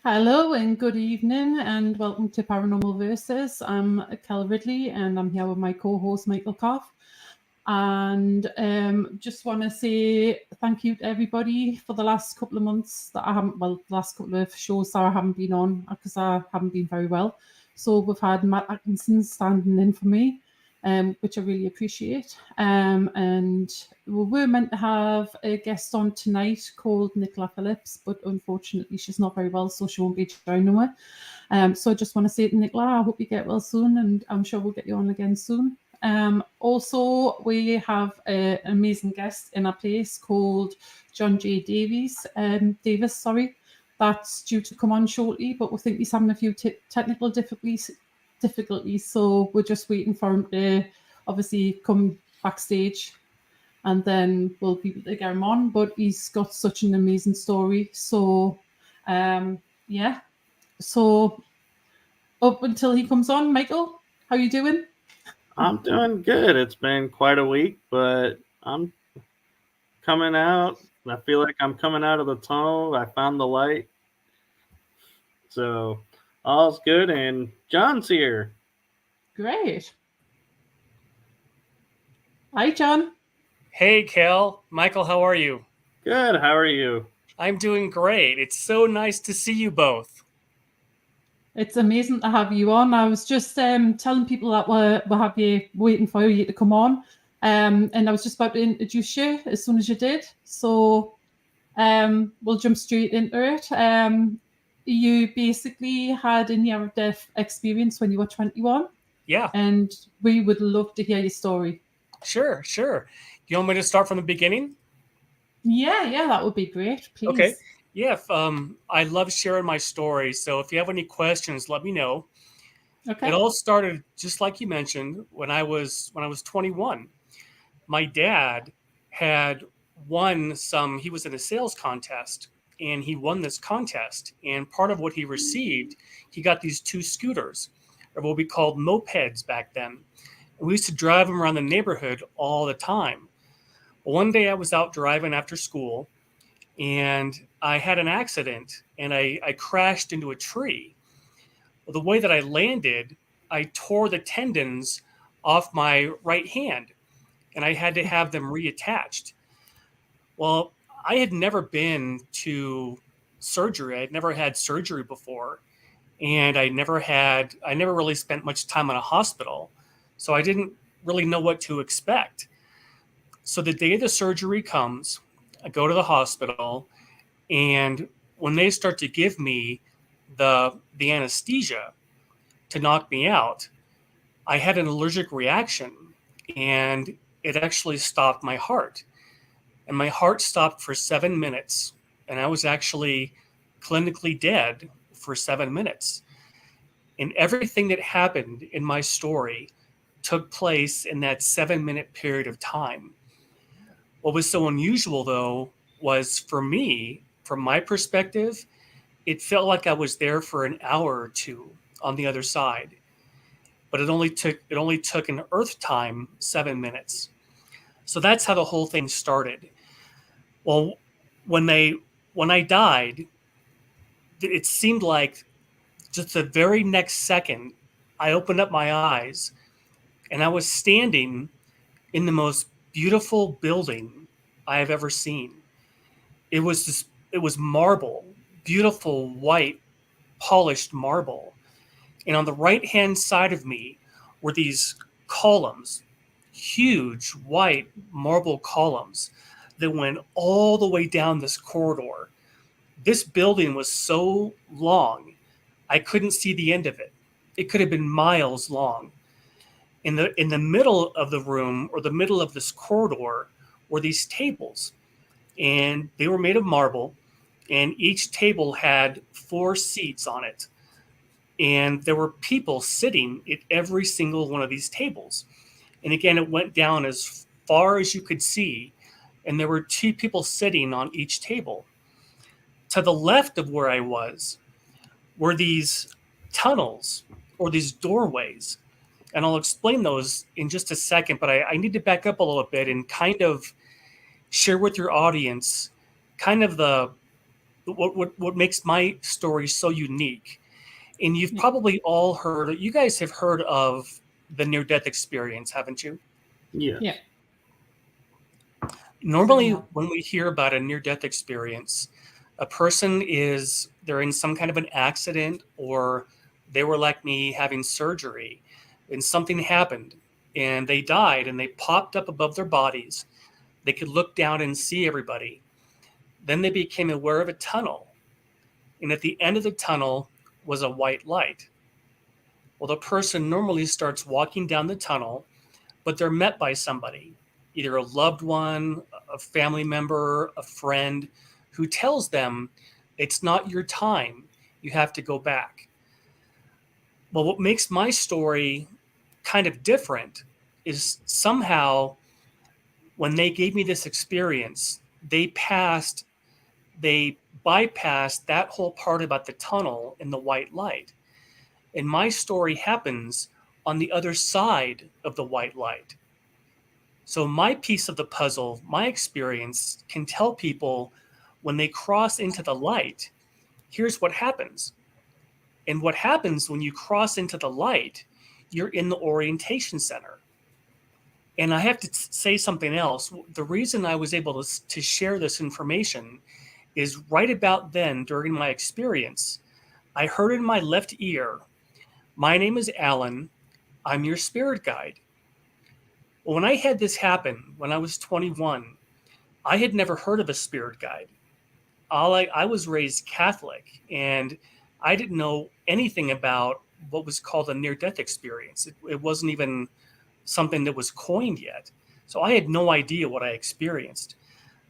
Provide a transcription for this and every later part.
Hello and good evening and welcome to Paranormal Versus. I'm Kell Ridley and I'm here with my co-host Michael Kopf. And just want to say thank you to everybody for the last couple of months that the last couple of shows that I haven't been on because I haven't been very well. So we've had Matt Atkinson standing in for me, which I really appreciate. And we were meant to have a guest on tonight called Nicola Phillips, but unfortunately she's not very well, so she won't be joining us. So I just want to say to Nicola, I hope you get well soon, and I'm sure we'll get you on again soon. Also, we have an amazing guest in our place called John J. Davis, that's due to come on shortly, but we think he's having a few technical difficulties, so we're just waiting for him to obviously come backstage and then we'll be able to get him on. But he's got such an amazing story, so so up until he comes on, Michael, how are you doing? I'm doing good. It's been quite a week, but I'm coming out. I feel like I'm coming out of the tunnel. I found the light. So all's good, and John's here. Great. Hi, John. Hey, Kell. Michael, how are you? Good. How are you? I'm doing great. It's so nice to see you both. It's amazing to have you on. I was just telling people that we'll have you waiting for you to come on. And I was just about to introduce you as soon as you did. So we'll jump straight into it. You basically had a near-death experience when you were 21. Yeah. And we would love to hear your story. Sure. You want me to start from the beginning? Yeah, that would be great, please. Okay. Yeah, I love sharing my story. So if you have any questions, let me know. Okay. It all started, just like you mentioned, when I was 21. My dad had won he was in a sales contest, and he won this contest. And part of what he received, he got these 2 scooters, or what we called mopeds back then. And we used to drive them around the neighborhood all the time. Well, one day I was out driving after school, and I had an accident, and I crashed into a tree. Well, the way that I landed, I tore the tendons off my right hand, and I had to have them reattached. Well, I had never been to surgery. I'd never had surgery before, and I never really spent much time in a hospital, so I didn't really know what to expect. So the day the surgery comes, I go to the hospital, and when they start to give me the anesthesia to knock me out, I had an allergic reaction, and it actually stopped my heart. And my heart stopped for 7 minutes, and I was actually clinically dead for 7 minutes. And everything that happened in my story took place in that 7-minute period of time. What was so unusual, though, was for me, from my perspective, it felt like I was there for an hour or two on the other side. But it only took an Earth time 7 minutes. So that's how the whole thing started. Well, when I died, it seemed like just the very next second, I opened up my eyes, and I was standing in the most beautiful building I have ever seen. It was marble, beautiful white polished marble. And on the right-hand side of me were these columns, huge white marble columns that went all the way down this corridor. This building was so long, I couldn't see the end of it. It could have been miles long. In the middle of the room, or the middle of this corridor, were these tables, and they were made of marble, and each table had 4 seats on it. And there were people sitting at every single one of these tables. And again, it went down as far as you could see, and there were 2 people sitting on each table. To the left of where I was were these tunnels, or these doorways. And I'll explain those in just a second, but I need to back up a little bit and kind of share with your audience kind of the what makes my story so unique. And you've probably all heard, you guys have heard of the near-death experience, haven't you? Yes. Yeah. Normally, Yeah. when we hear about a near-death experience, a person they're in some kind of an accident, or they were like me having surgery and something happened and they died and they popped up above their bodies. They could look down and see everybody. Then they became aware of a tunnel. And at the end of the tunnel was a white light. Well, the person normally starts walking down the tunnel, but they're met by somebody, either a loved one, a family member, a friend, who tells them it's not your time. You have to go back. Well, what makes my story kind of different is somehow when they gave me this experience, they bypassed that whole part about the tunnel and the white light. And my story happens on the other side of the white light. So my piece of the puzzle, my experience, can tell people when they cross into the light, here's what happens. And what happens when you cross into the light, you're in the orientation center. And I have to say something else. The reason I was able to share this information is right about then, during my experience, I heard in my left ear, "My name is Alan. I'm your spirit guide." Well, when I had this happen, when I was 21, I had never heard of a spirit guide. I was raised Catholic, and I didn't know anything about what was called a near-death experience. It wasn't even something that was coined yet. So I had no idea what I experienced.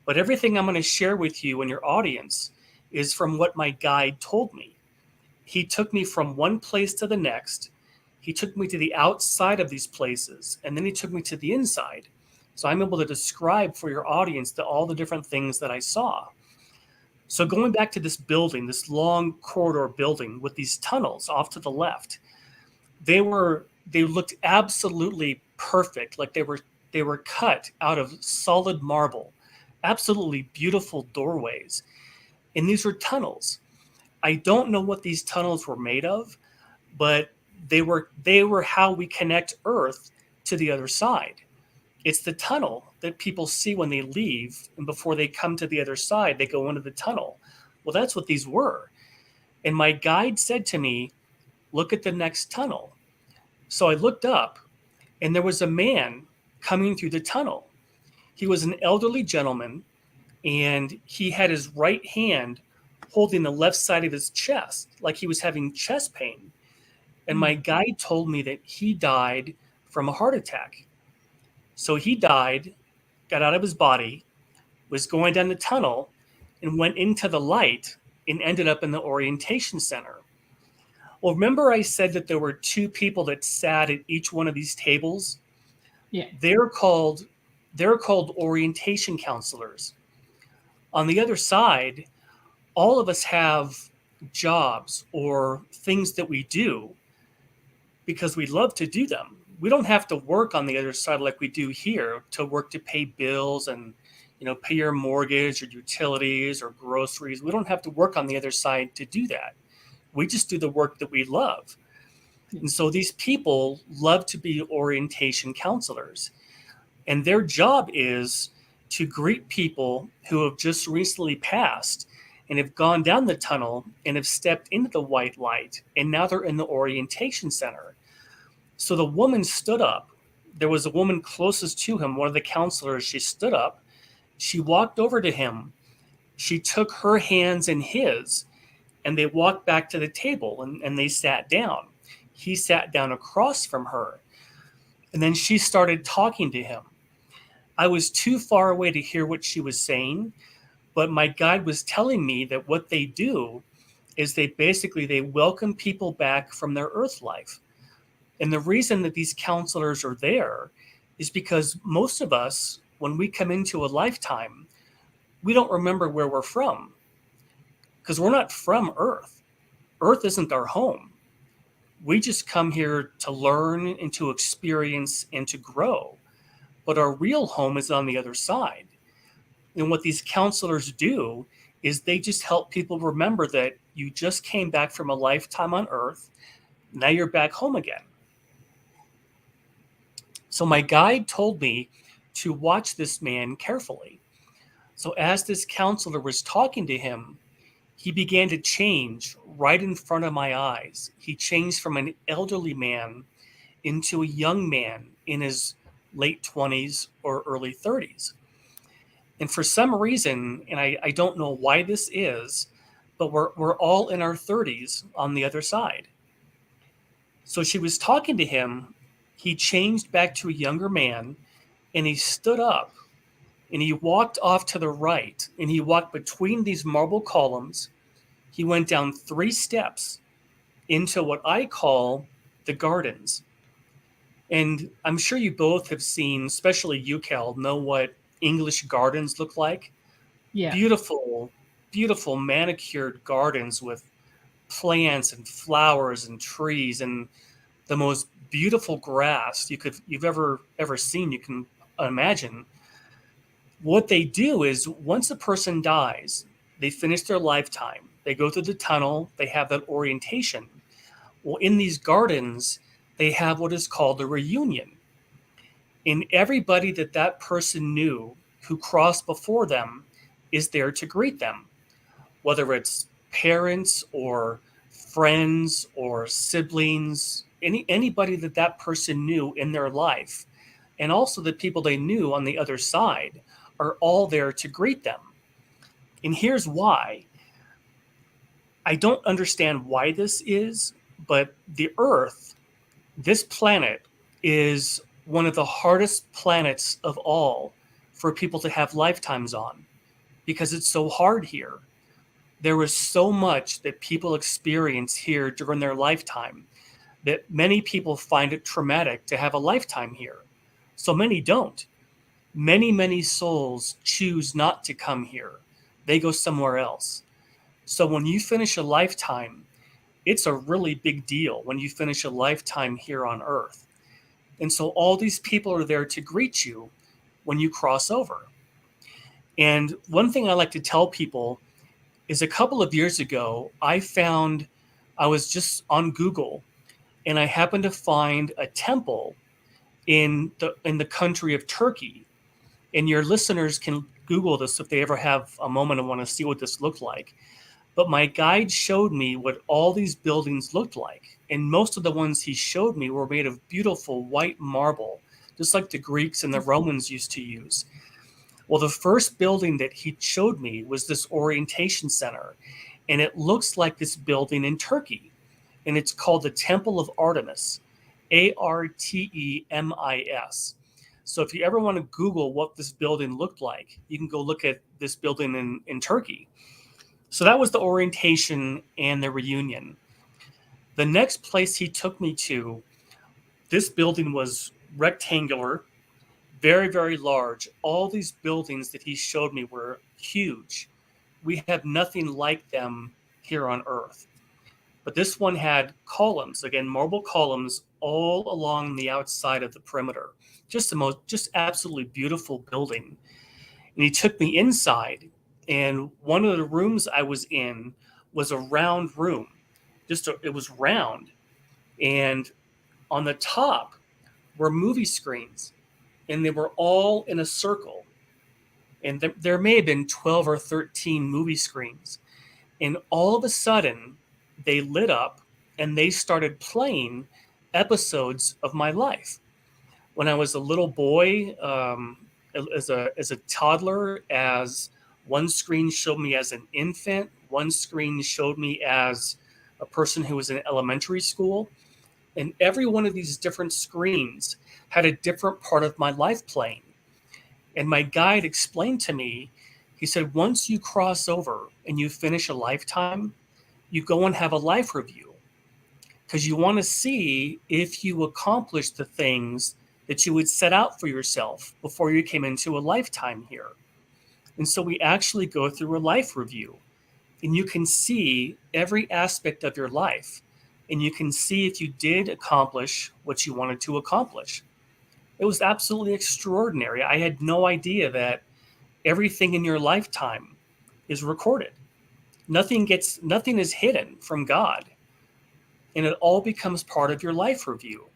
But everything I'm going to share with you and your audience is from what my guide told me. He took me from one place to the next. He took me to the outside of these places, and then he took me to the inside. So I'm able to describe for your audience all the different things that I saw. So going back to this building, this long corridor building with these tunnels off to the left, they looked absolutely perfect, like they were cut out of solid marble, absolutely beautiful doorways. And these were tunnels. I don't know what these tunnels were made of, but they were how we connect Earth to the other side. It's the tunnel that people see when they leave, and before they come to the other side, they go into the tunnel. Well, that's what these were. And my guide said to me, "Look at the next tunnel." So I looked up, and there was a man coming through the tunnel. He was an elderly gentleman, and he had his right hand holding the left side of his chest, like he was having chest pain. And my guide told me that he died from a heart attack. So he died, got out of his body, was going down the tunnel, and went into the light and ended up in the orientation center. Well, remember I said that there were two people that sat at each one of these tables? Yeah. They're called orientation counselors. On the other side, all of us have jobs or things that we do because we love to do them. We don't have to work on the other side like we do here, to work to pay bills and pay your mortgage or utilities or groceries. We don't have to work on the other side to do that. We just do the work that we love. And so these people love to be orientation counselors. And their job is to greet people who have just recently passed and have gone down the tunnel and have stepped into the white light. And now they're in the orientation center. So the woman stood up. There was a woman closest to him, one of the counselors. She stood up. She walked over to him. She took her hands in his, and they walked back to the table, and they sat down. He sat down across from her. And then she started talking to him. I was too far away to hear what she was saying, but my guide was telling me that what they do is they welcome people back from their earth life. And the reason that these counselors are there is because most of us, when we come into a lifetime, we don't remember where we're from because we're not from Earth. Earth isn't our home. We just come here to learn and to experience and to grow. But our real home is on the other side. And what these counselors do is they just help people remember that you just came back from a lifetime on Earth. Now you're back home again. So my guide told me to watch this man carefully. So as this counselor was talking to him, he began to change right in front of my eyes. He changed from an elderly man into a young man in his late 20s or early 30s. And for some reason, and I don't know why this is, but we're all in our 30s on the other side. So she was talking to him. He changed back to a younger man, and he stood up, and he walked off to the right, and he walked between these marble columns. He went down 3 steps into what I call the gardens. And I'm sure you both have seen, especially you, Kell, know what English gardens look like. Yeah. Beautiful, beautiful manicured gardens with plants and flowers and trees and the most beautiful grass you've ever seen, you can imagine. What they do is once a person dies, they finish their lifetime, they go through the tunnel, they have that orientation. Well, in these gardens, they have what is called a reunion. And everybody that person knew who crossed before them is there to greet them, whether it's parents or friends or siblings, anybody that person knew in their life, and also the people they knew on the other side are all there to greet them. And here's why. I don't understand why this is, but the Earth, this planet, is one of the hardest planets of all for people to have lifetimes on because it's so hard here. There was so much that people experience here during their lifetime that many people find it traumatic to have a lifetime here. So many don't. Many souls choose not to come here. They go somewhere else. So when you finish a lifetime, it's a really big deal when you finish a lifetime here on Earth. And so all these people are there to greet you when you cross over. And one thing I like to tell people is a couple of years ago, I was just on Google and I happened to find a temple in the country of Turkey. And your listeners can Google this if they ever have a moment and want to see what this looked like. But my guide showed me what all these buildings looked like. And most of the ones he showed me were made of beautiful white marble, just like the Greeks and the Romans used to use. Well, the first building that he showed me was this orientation center. And it looks like this building in Turkey. And it's called the Temple of Artemis, Artemis. So if you ever want to Google what this building looked like, you can go look at this building in Turkey. So that was the orientation and the reunion. The next place he took me to, this building was rectangular, very, very large. All these buildings that he showed me were huge. We have nothing like them here on Earth. But this one had columns, again, marble columns all along the outside of the perimeter. Just absolutely beautiful building. And he took me inside, and one of the rooms I was in was a round room. It was round. And on the top were movie screens, and they were all in a circle. And there may have been 12 or 13 movie screens. And all of a sudden, they lit up and they started playing episodes of my life. When I was a little boy, as a toddler, as one screen showed me as an infant, one screen showed me as a person who was in elementary school. And every one of these different screens had a different part of my life playing. And my guide explained to me, he said, once you cross over and you finish a lifetime, you go and have a life review because you want to see if you accomplished the things that you would set out for yourself before you came into a lifetime here. And so we actually go through a life review, and you can see every aspect of your life, and you can see if you did accomplish what you wanted to accomplish. It was absolutely extraordinary. I had no idea that everything in your lifetime is recorded. Nothing is hidden from God. And it all becomes part of your life review.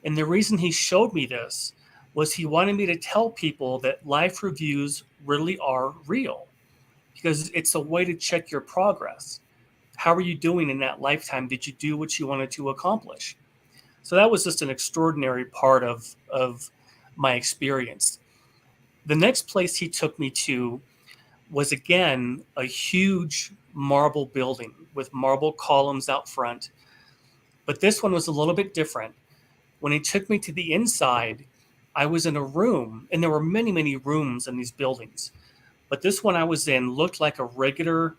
And the reason he showed me this was he wanted me to tell people that life reviews really are real, because it's a way to check your progress. How are you doing in that lifetime? Did you do what you wanted to accomplish? So that was just an extraordinary part of my experience. The next place he took me to was, again, a huge marble building with marble columns out front. But this one was a little bit different. When he took me to the inside, I was in a room, and there were many, many rooms in these buildings. But this one I was in looked like a regular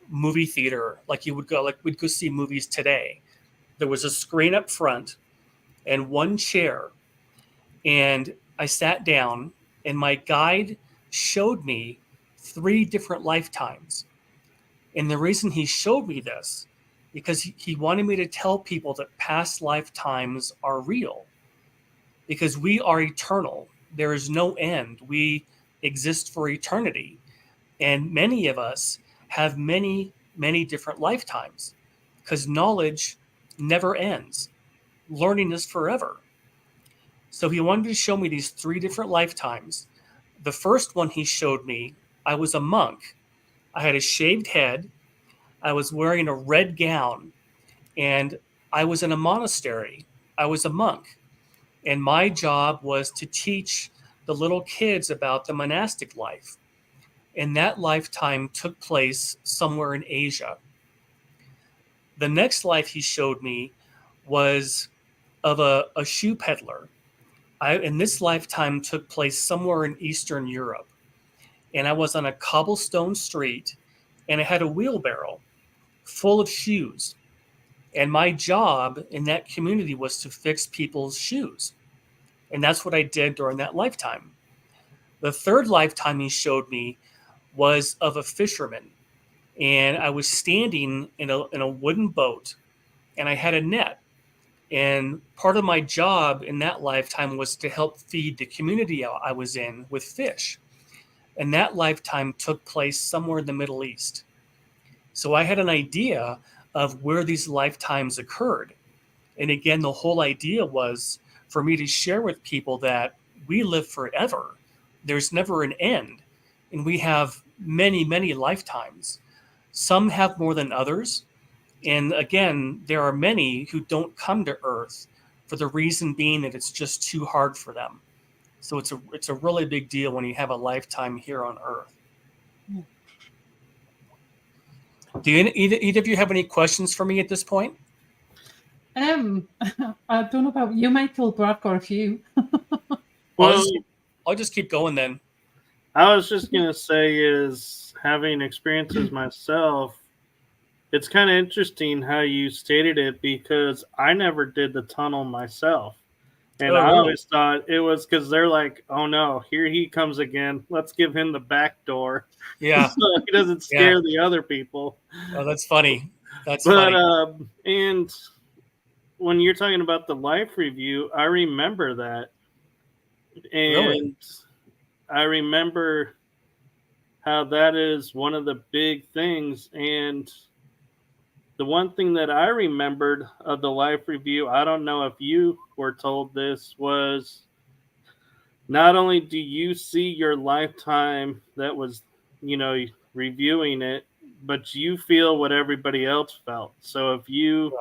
movie theater, like we'd go see movies today. There was a screen up front and one chair. And I sat down, and my guide showed me 3 different lifetimes. And the reason he showed me this, because he wanted me to tell people that past lifetimes are real, because we are eternal. There is no end. We exist for eternity. And many of us have many, many different lifetimes, because knowledge never ends. Learning is forever. So he wanted to show me these 3 different lifetimes. The first one he showed me, I was a monk. I had a shaved head. I was wearing a red gown, and I was in a monastery. I was a monk. And my job was to teach the little kids about the monastic life. And that lifetime took place somewhere in Asia. The next life he showed me was of a shoe peddler. And this lifetime took place somewhere in Eastern Europe. And I was on a cobblestone street, and I had a wheelbarrow full of shoes. And my job in that community was to fix people's shoes. And that's what I did during that lifetime. The third lifetime he showed me was of a fisherman. And I was standing in a wooden boat, and I had a net. And part of my job in that lifetime was to help feed the community I was in with fish. And that lifetime took place somewhere in the Middle East. So I had an idea of where these lifetimes occurred. And again, the whole idea was for me to share with people that we live forever. There's never an end. And we have many, many lifetimes. Some have more than others. And again, there are many who don't come to Earth for the reason being that it's just too hard for them. So it's a really big deal when you have a lifetime here on Earth. Do either of you have any questions for me at this point? I don't know about you, Michael, but I've got a few. Well, I'll just keep going then. I was just going to say is having experiences myself, it's kind of interesting how you stated it, because I never did the tunnel myself. And I always thought it was because they're like, oh no, here he comes again. Let's give him the back door. Yeah. So he doesn't scare the other people. Oh, that's funny. Funny. And when you're talking about the life review, I remember that. And really? I remember how that is one of the big things. And the one thing that I remembered of the life review, I don't know if you were told this, was not only do you see your lifetime that was, reviewing it, but you feel what everybody else felt. So if you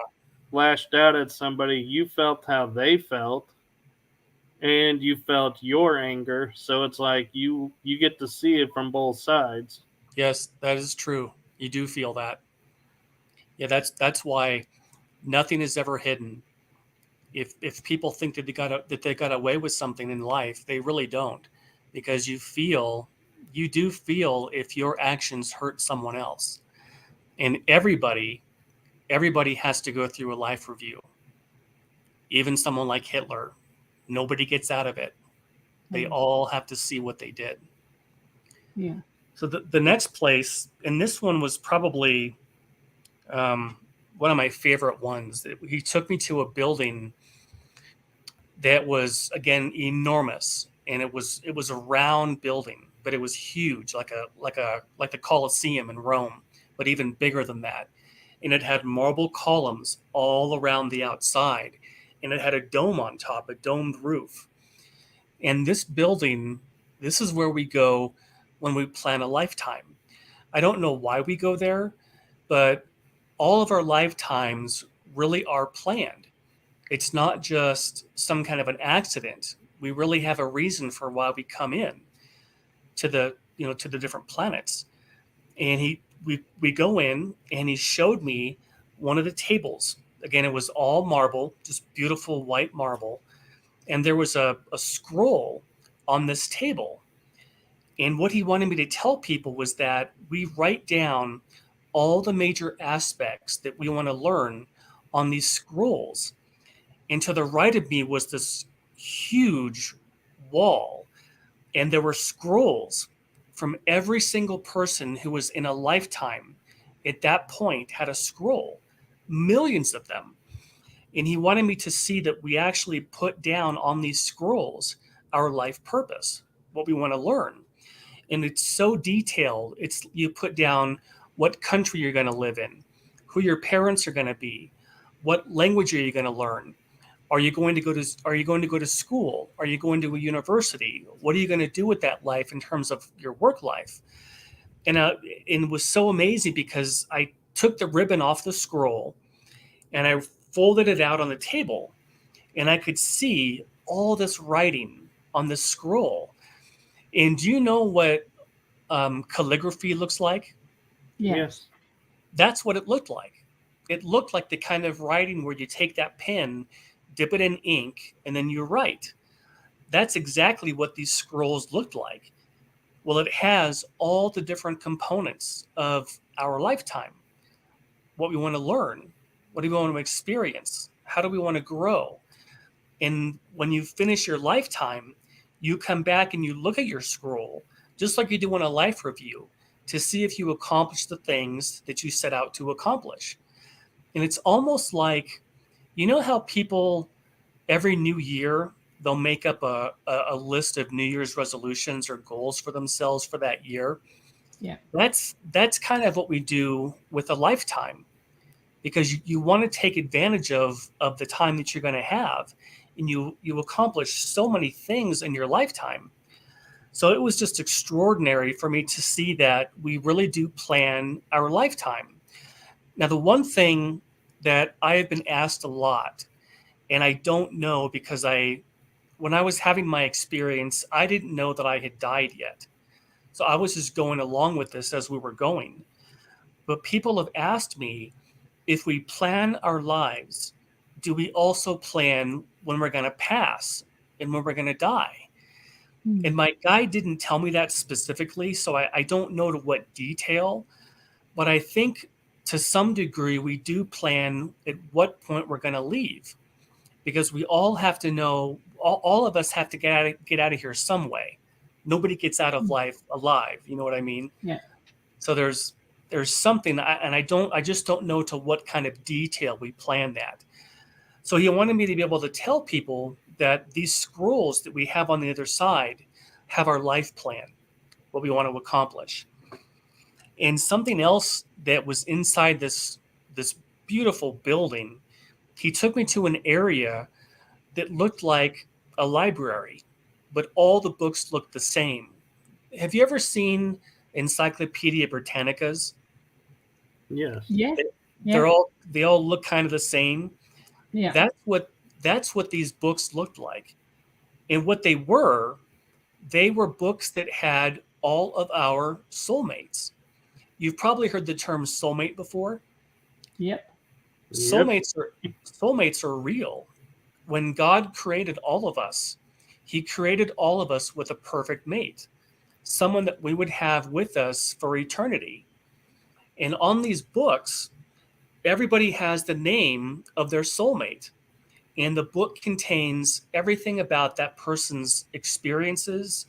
lashed out at somebody, you felt how they felt, and you felt your anger. So it's like you get to see it from both sides. Yes, that is true. You do feel that. Yeah, that's why nothing is ever hidden. If people think that they got away with something in life, they really don't, because you do feel if your actions hurt someone else. And everybody has to go through a life review. Even someone like Hitler, nobody gets out of it. They all have to see what they did. Yeah. So the next place, and this one was probably one of my favorite ones. He took me to a building that was, again, enormous, and it was a round building. but it was huge, like the Colosseum in Rome, but even bigger than that. And it had marble columns all around the outside, and it had a dome on top, a domed roof. And this building, this is where we go when we plan a lifetime. I don't know why we go there, but all of our lifetimes really are planned. It's not just some kind of an accident. We really have a reason for why we come in to the different planets. And we go in, and he showed me one of the tables. Again, it was all marble, just beautiful white marble. And there was a scroll on this table. And what he wanted me to tell people was that we write down all the major aspects that we want to learn on these scrolls. And to the right of me was this huge wall, and there were scrolls from every single person who was in a lifetime at that point had a scroll, millions of them. And he wanted me to see that we actually put down on these scrolls our life purpose, what we want to learn. And it's so detailed. You put down what country you're going to live in, who your parents are going to be, what language are you going to learn, are you going to go to school, are you going to a university, what are you going to do with that life in terms of your work life. And it was so amazing because I took the ribbon off the scroll and I folded it out on the table, and I could see all this writing on this scroll. And do you know what calligraphy looks like? Yes. That's what it looked like. It looked like the kind of writing where you take that pen, dip it in ink, and then you write. That's exactly what these scrolls looked like. Well, it has all the different components of our lifetime, what we want to learn, what do we want to experience, how do we want to grow. And when you finish your lifetime, you come back and you look at your scroll, just like you do on a life review, to see if you accomplished the things that you set out to accomplish. And it's almost like, you know how people every new year, they'll make up a list of New Year's resolutions or goals for themselves for that year. Yeah. That's kind of what we do with a lifetime, because you want to take advantage of the time that you're going to have, and you accomplish so many things in your lifetime. So it was just extraordinary for me to see that we really do plan our lifetime. Now, the one thing that I have been asked a lot, and I don't know, because when I was having my experience, I didn't know that I had died yet. So I was just going along with this as we were going. But people have asked me, if we plan our lives, do we also plan when we're going to pass and when we're going to die? And my guide didn't tell me that specifically, so I don't know to what detail, but I think to some degree we do plan at what point we're going to leave, because we all have to know, all of us have to get out of here some way. Nobody gets out of life alive. You know what I mean? Yeah. So there's something, and I just don't know to what kind of detail we plan that. So he wanted me to be able to tell people that these scrolls that we have on the other side have our life plan, what we want to accomplish. And something else that was inside this beautiful building, he took me to an area that looked like a library, but all the books looked the same. Have you ever seen Encyclopedia Britannicas? Yes. Yeah. They all look kind of the same. Yeah. That's what these books looked like. And what they were books that had all of our soulmates. You've probably heard the term soulmate before. Yep. Soulmates are real. When God created all of us, he created all of us with a perfect mate, someone that we would have with us for eternity. And on these books, everybody has the name of their soulmate. And the book contains everything about that person's experiences,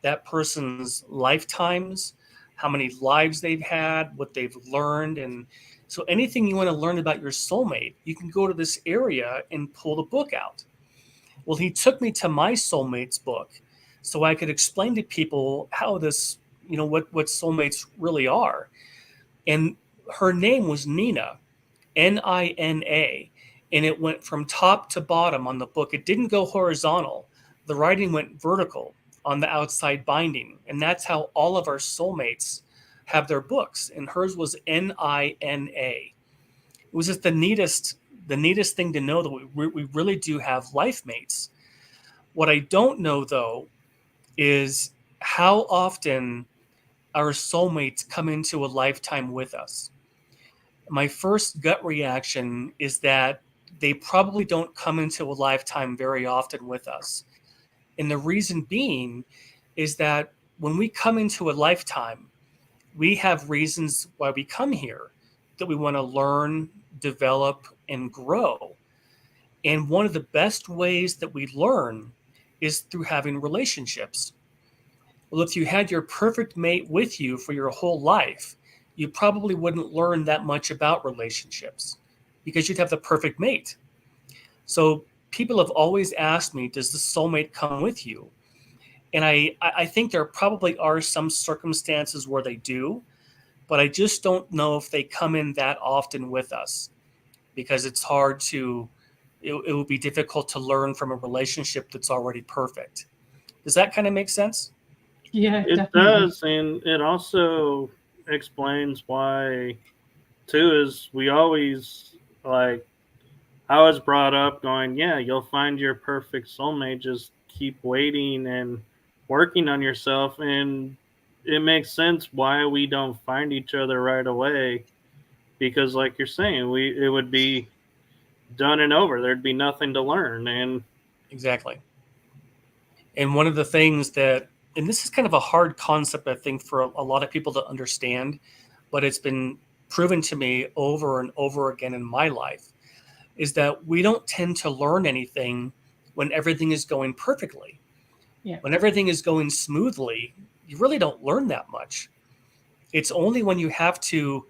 that person's lifetimes, how many lives they've had, what they've learned. And so anything you want to learn about your soulmate, you can go to this area and pull the book out. Well, he took me to my soulmate's book. so I could explain to people how this, what soulmates really are. And her name was Nina, Nina, and it went from top to bottom on the book. It didn't go horizontal. The writing went vertical on the outside binding, and that's how all of our soulmates have their books. And hers was Nina. It was just the neatest thing to know that we really do have life mates. What I don't know, though, is how often our soulmates come into a lifetime with us. My first gut reaction is that they probably don't come into a lifetime very often with us. And the reason being is that when we come into a lifetime, we have reasons why we come here, that we want to learn, develop, and grow. And one of the best ways that we learn is through having relationships. Well, if you had your perfect mate with you for your whole life, you probably wouldn't learn that much about relationships because you'd have the perfect mate. So people have always asked me, does the soulmate come with you? And I think there probably are some circumstances where they do, but I just don't know if they come in that often with us because it's hard to, it would be difficult to learn from a relationship that's already perfect. Does that kind of make sense? Yeah, It definitely. does, and it also explains why, too, is we always, like, I was brought up going, yeah, you'll find your perfect soulmate, just keep waiting and working on yourself, and it makes sense why we don't find each other right away, because like you're saying, it would be done and over. There'd be nothing to learn. And Exactly. And one of the things that, and this is kind of a hard concept, I think, for a lot of people to understand, but it's been proven to me over and over again in my life, is that we don't tend to learn anything when everything is going perfectly. Yeah. When everything is going smoothly, you really don't learn that much. It's only when you have to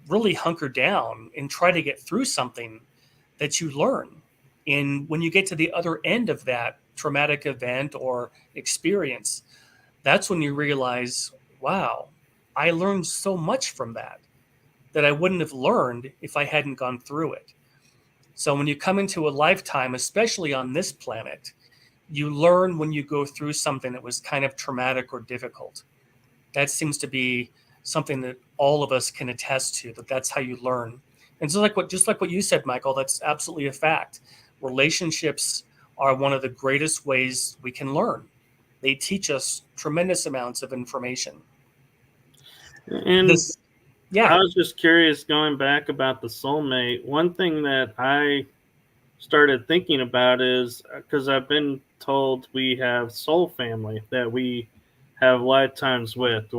really hunker down and try to get through something that you learn. And when you get to the other end of that traumatic event or experience, that's when you realize, wow, I learned so much from that I wouldn't have learned if I hadn't gone through it. So when you come into a lifetime, especially on this planet, you learn when you go through something that was kind of traumatic or difficult. That seems to be something that all of us can attest to, that's how you learn. And so just like what you said, Michael, that's absolutely a fact. Relationships are one of the greatest ways we can learn. They teach us tremendous amounts of information. I Yeah, was just curious, going back about the soulmate. One thing that I started thinking about is, because I've been told we have soul family that we have lifetimes with,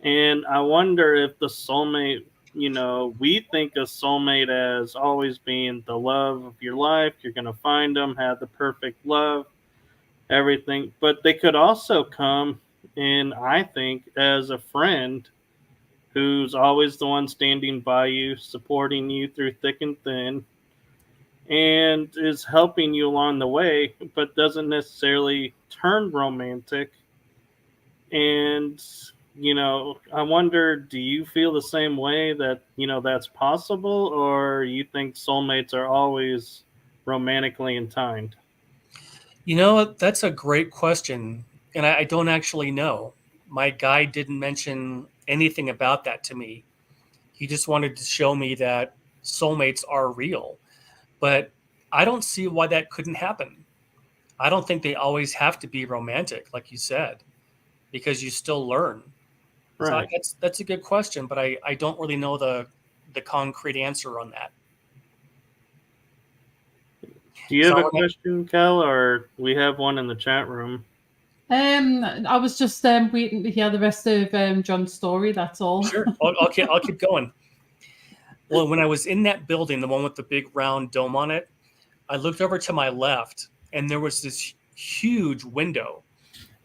and I wonder if the soulmate, we think of soulmate as always being the love of your life. You're going to find them, have the perfect love, everything. But they could also come in, I think, as a friend who's always the one standing by you, supporting you through thick and thin, and is helping you along the way, but doesn't necessarily turn romantic. And, I wonder, do you feel the same way that, that's possible, or you think soulmates are always romantically entwined? that's a great question. And I don't actually know. My guide didn't mention anything about that to me. He just wanted to show me that soulmates are real. But I don't see why that couldn't happen. I don't think they always have to be romantic, like you said, because you still learn. Right. So that's a good question, but I don't really know the concrete answer on that. Do you So have a question, Kell, or we have one in the chat room? I was just waiting to hear the rest of John's story. That's all. Sure, I'll keep going. Well, when I was in that building, the one with the big round dome on it, I looked over to my left, and there was this huge window.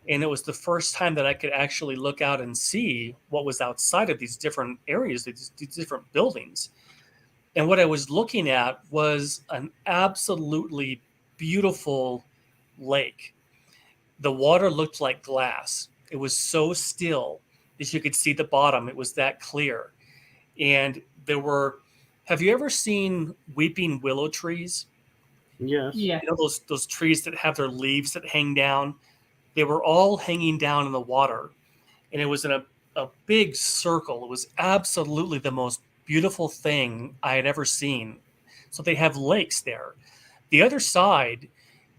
And it was the first time that I could actually look out and see what was outside of these different areas, these different buildings. And what I was looking at was an absolutely beautiful lake. The water looked like glass. It was so still that you could see the bottom. It was that clear. And there were, have you ever seen weeping willow trees? Yes. Yeah. You know, those trees that have their leaves that hang down? They were all hanging down in the water. And it was in a big circle. It was absolutely the most beautiful thing I had ever seen. So they have lakes there. The other side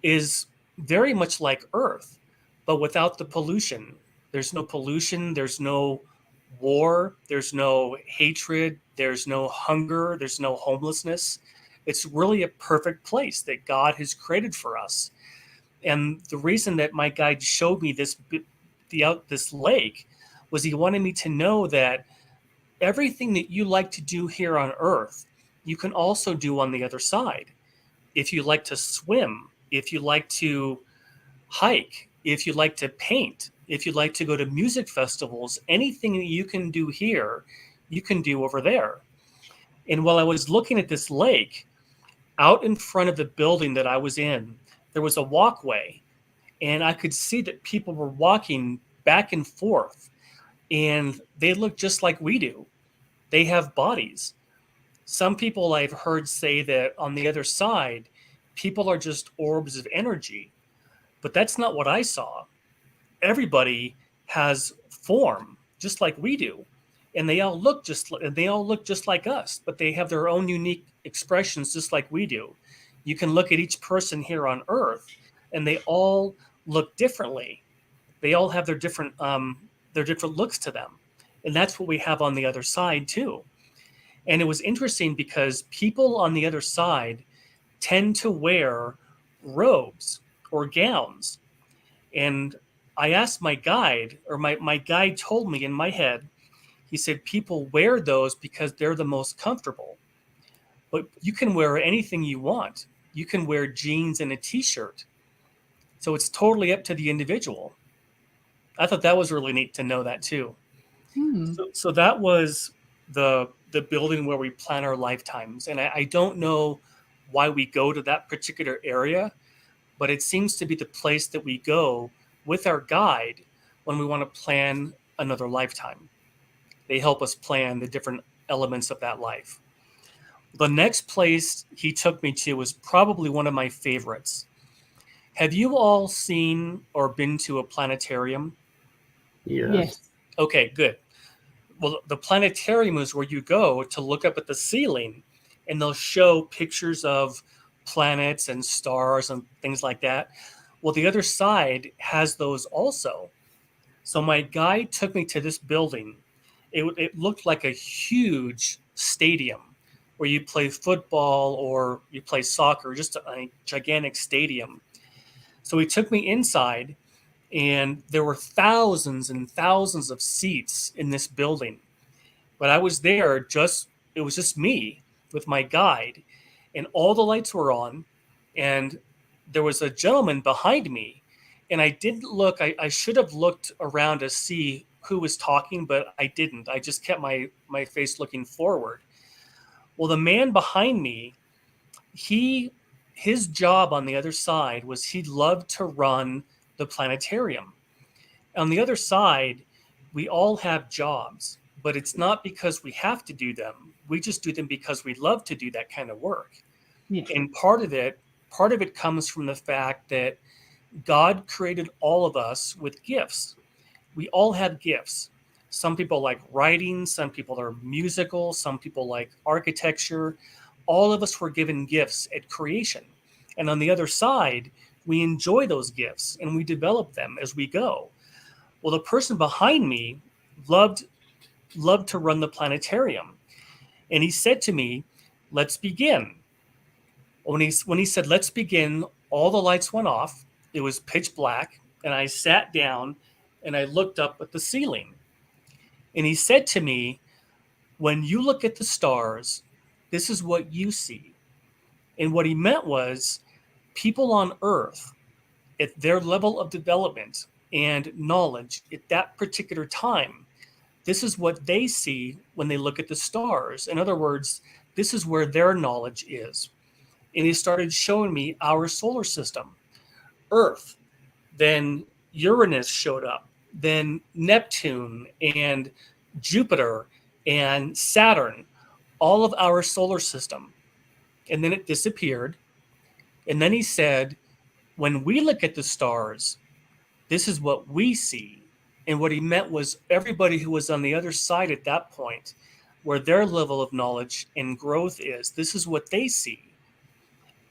is very much like Earth, but without the pollution. There's no pollution, there's no war, there's no hatred, there's no hunger, there's no homelessness. It's really a perfect place that God has created for us. And the reason that my guide showed me this lake was he wanted me to know that everything that you like to do here on Earth, you can also do on the other side. If you like to swim, if you like to hike, if you like to paint, if you like to go to music festivals, anything that you can do here, you can do over there. And while I was looking at this lake, out in front of the building that I was in, there was a walkway, and I could see that people were walking back and forth, and they look just like we do. They have bodies. Some people I've heard say that on the other side, people are just orbs of energy, but that's not what I saw. Everybody has form, just like we do, and they all look just like us, but they have their own unique expressions, just like we do. You can look at each person here on Earth, and they all look differently. They all have their different looks to them, and that's what we have on the other side too. And it was interesting because people on the other side tend to wear robes or gowns. And I asked my guide, or my guide told me in my head, he said, people wear those because they're the most comfortable. But you can wear anything you want. You can wear jeans and a t-shirt. So it's totally up to the individual. I thought that was really neat to know that too. So that was the building where we plan our lifetimes. And I don't know why we go to that particular area, but it seems to be the place that we go with our guide when we want to plan another lifetime. They help us plan the different elements of that life. The next place he took me to was probably one of my favorites. Have you all seen or been to a planetarium? Yes. Okay, good. Well, the planetarium is where you go to look up at the ceiling, and they'll show pictures of planets and stars and things like that. Well, the other side has those also. So my guide took me to this building. It looked like a huge stadium where you play football or you play soccer, just a gigantic stadium. So he took me inside, and there were thousands and thousands of seats in this building. But I was there it was just me with my guide, and all the lights were on, and there was a gentleman behind me, and I didn't look. I should have looked around to see who was talking, but I didn't. I just kept my face looking forward. Well, the man behind me, his job on the other side was he loved to run the planetarium. On the other side, we all have jobs, but it's not because we have to do them. We just do them because we love to do that kind of work. Yeah. And part of it comes from the fact that God created all of us with gifts. We all have gifts. Some people like writing, some people are musical, some people like architecture. All of us were given gifts at creation. And on the other side, we enjoy those gifts and we develop them as we go. Well, the person behind me loved to run the planetarium. And he said to me, "Let's begin." When he said, "Let's begin," all the lights went off. It was pitch black. And I sat down and I looked up at the ceiling. And he said to me, "When you look at the stars, this is what you see." And what he meant was people on Earth at their level of development and knowledge at that particular time, this is what they see when they look at the stars. In other words, this is where their knowledge is. And he started showing me our solar system, Earth, then Uranus showed up, then Neptune and Jupiter and Saturn, all of our solar system. And then it disappeared. And then he said, when we look at the stars, this is what we see. And what he meant was everybody who was on the other side at that point, where their level of knowledge and growth is, this is what they see.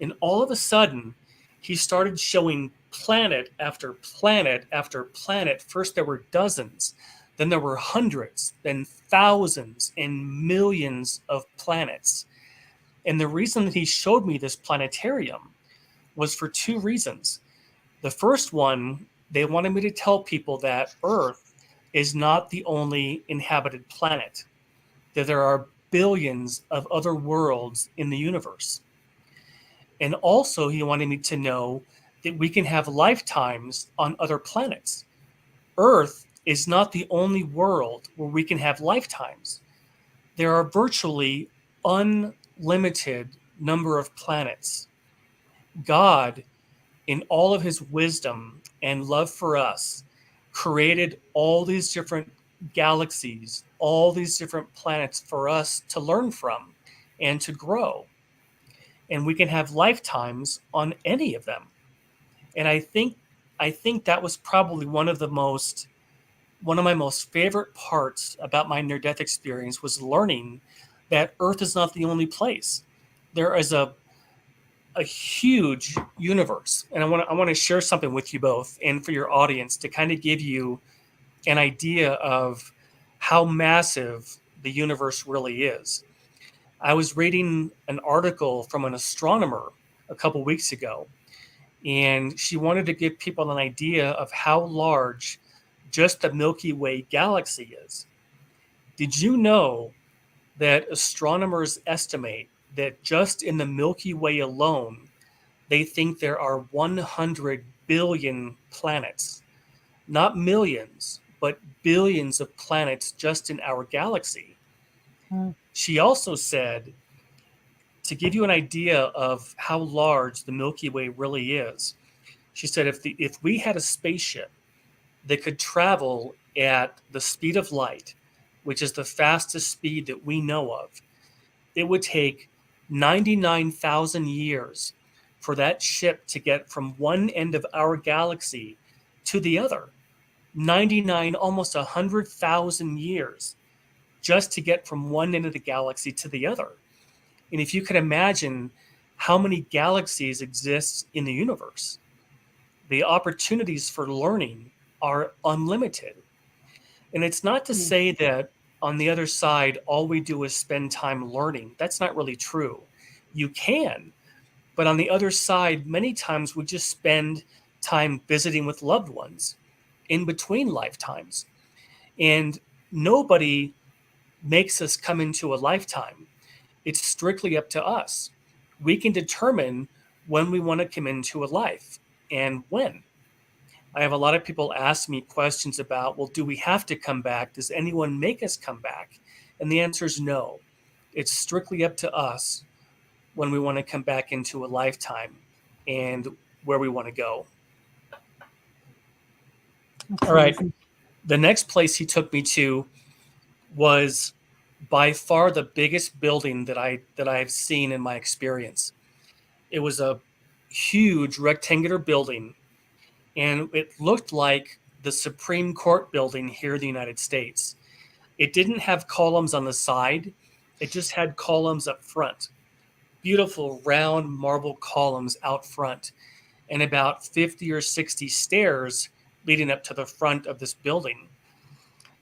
And all of a sudden, he started showing planet after planet after planet. First, there were dozens, then there were hundreds, then thousands and millions of planets. And the reason that he showed me this planetarium was for two reasons. The first one, they wanted me to tell people that Earth is not the only inhabited planet, that there are billions of other worlds in the universe. And also, he wanted me to know that we can have lifetimes on other planets. Earth is not the only world where we can have lifetimes. There are virtually unlimited number of planets. God, in all of his wisdom and love for us, created all these different galaxies, all these different planets for us to learn from and to grow. And we can have lifetimes on any of them. And I think that was probably one of my most favorite parts about my near-death experience was learning that Earth is not the only place. There is a huge universe. And I want to share something with you both and for your audience to kind of give you an idea of how massive the universe really is. I was reading an article from an astronomer a couple weeks ago, and she wanted to give people an idea of how large just the Milky Way galaxy is. Did you know that astronomers estimate that just in the Milky Way alone, they think there are 100 billion planets, not millions, but billions of planets just in our galaxy. She also said, to give you an idea of how large the Milky Way really is, she said if we had a spaceship that could travel at the speed of light, which is the fastest speed that we know of, it would take 99,000 years for that ship to get from one end of our galaxy to the other. 99, almost 100,000 years just to get from one end of the galaxy to the other. And if you could imagine how many galaxies exist in the universe, the opportunities for learning are unlimited. And it's not to say that on the other side, all we do is spend time learning. That's not really true. You can, but on the other side, many times we just spend time visiting with loved ones in between lifetimes. And nobody makes us come into a lifetime. It's strictly up to us. We can determine when we want to come into a life and when. I have a lot of people ask me questions about, well, do we have to come back? Does anyone make us come back? And the answer is no. It's strictly up to us when we want to come back into a lifetime and where we want to go. All right. The next place he took me to was by far the biggest building that I've seen in my experience. It was a huge rectangular building, and it looked like the Supreme Court building here in the United States. It didn't have columns on the side. It just had columns up front. Beautiful round marble columns out front, and about 50 or 60 stairs leading up to the front of this building.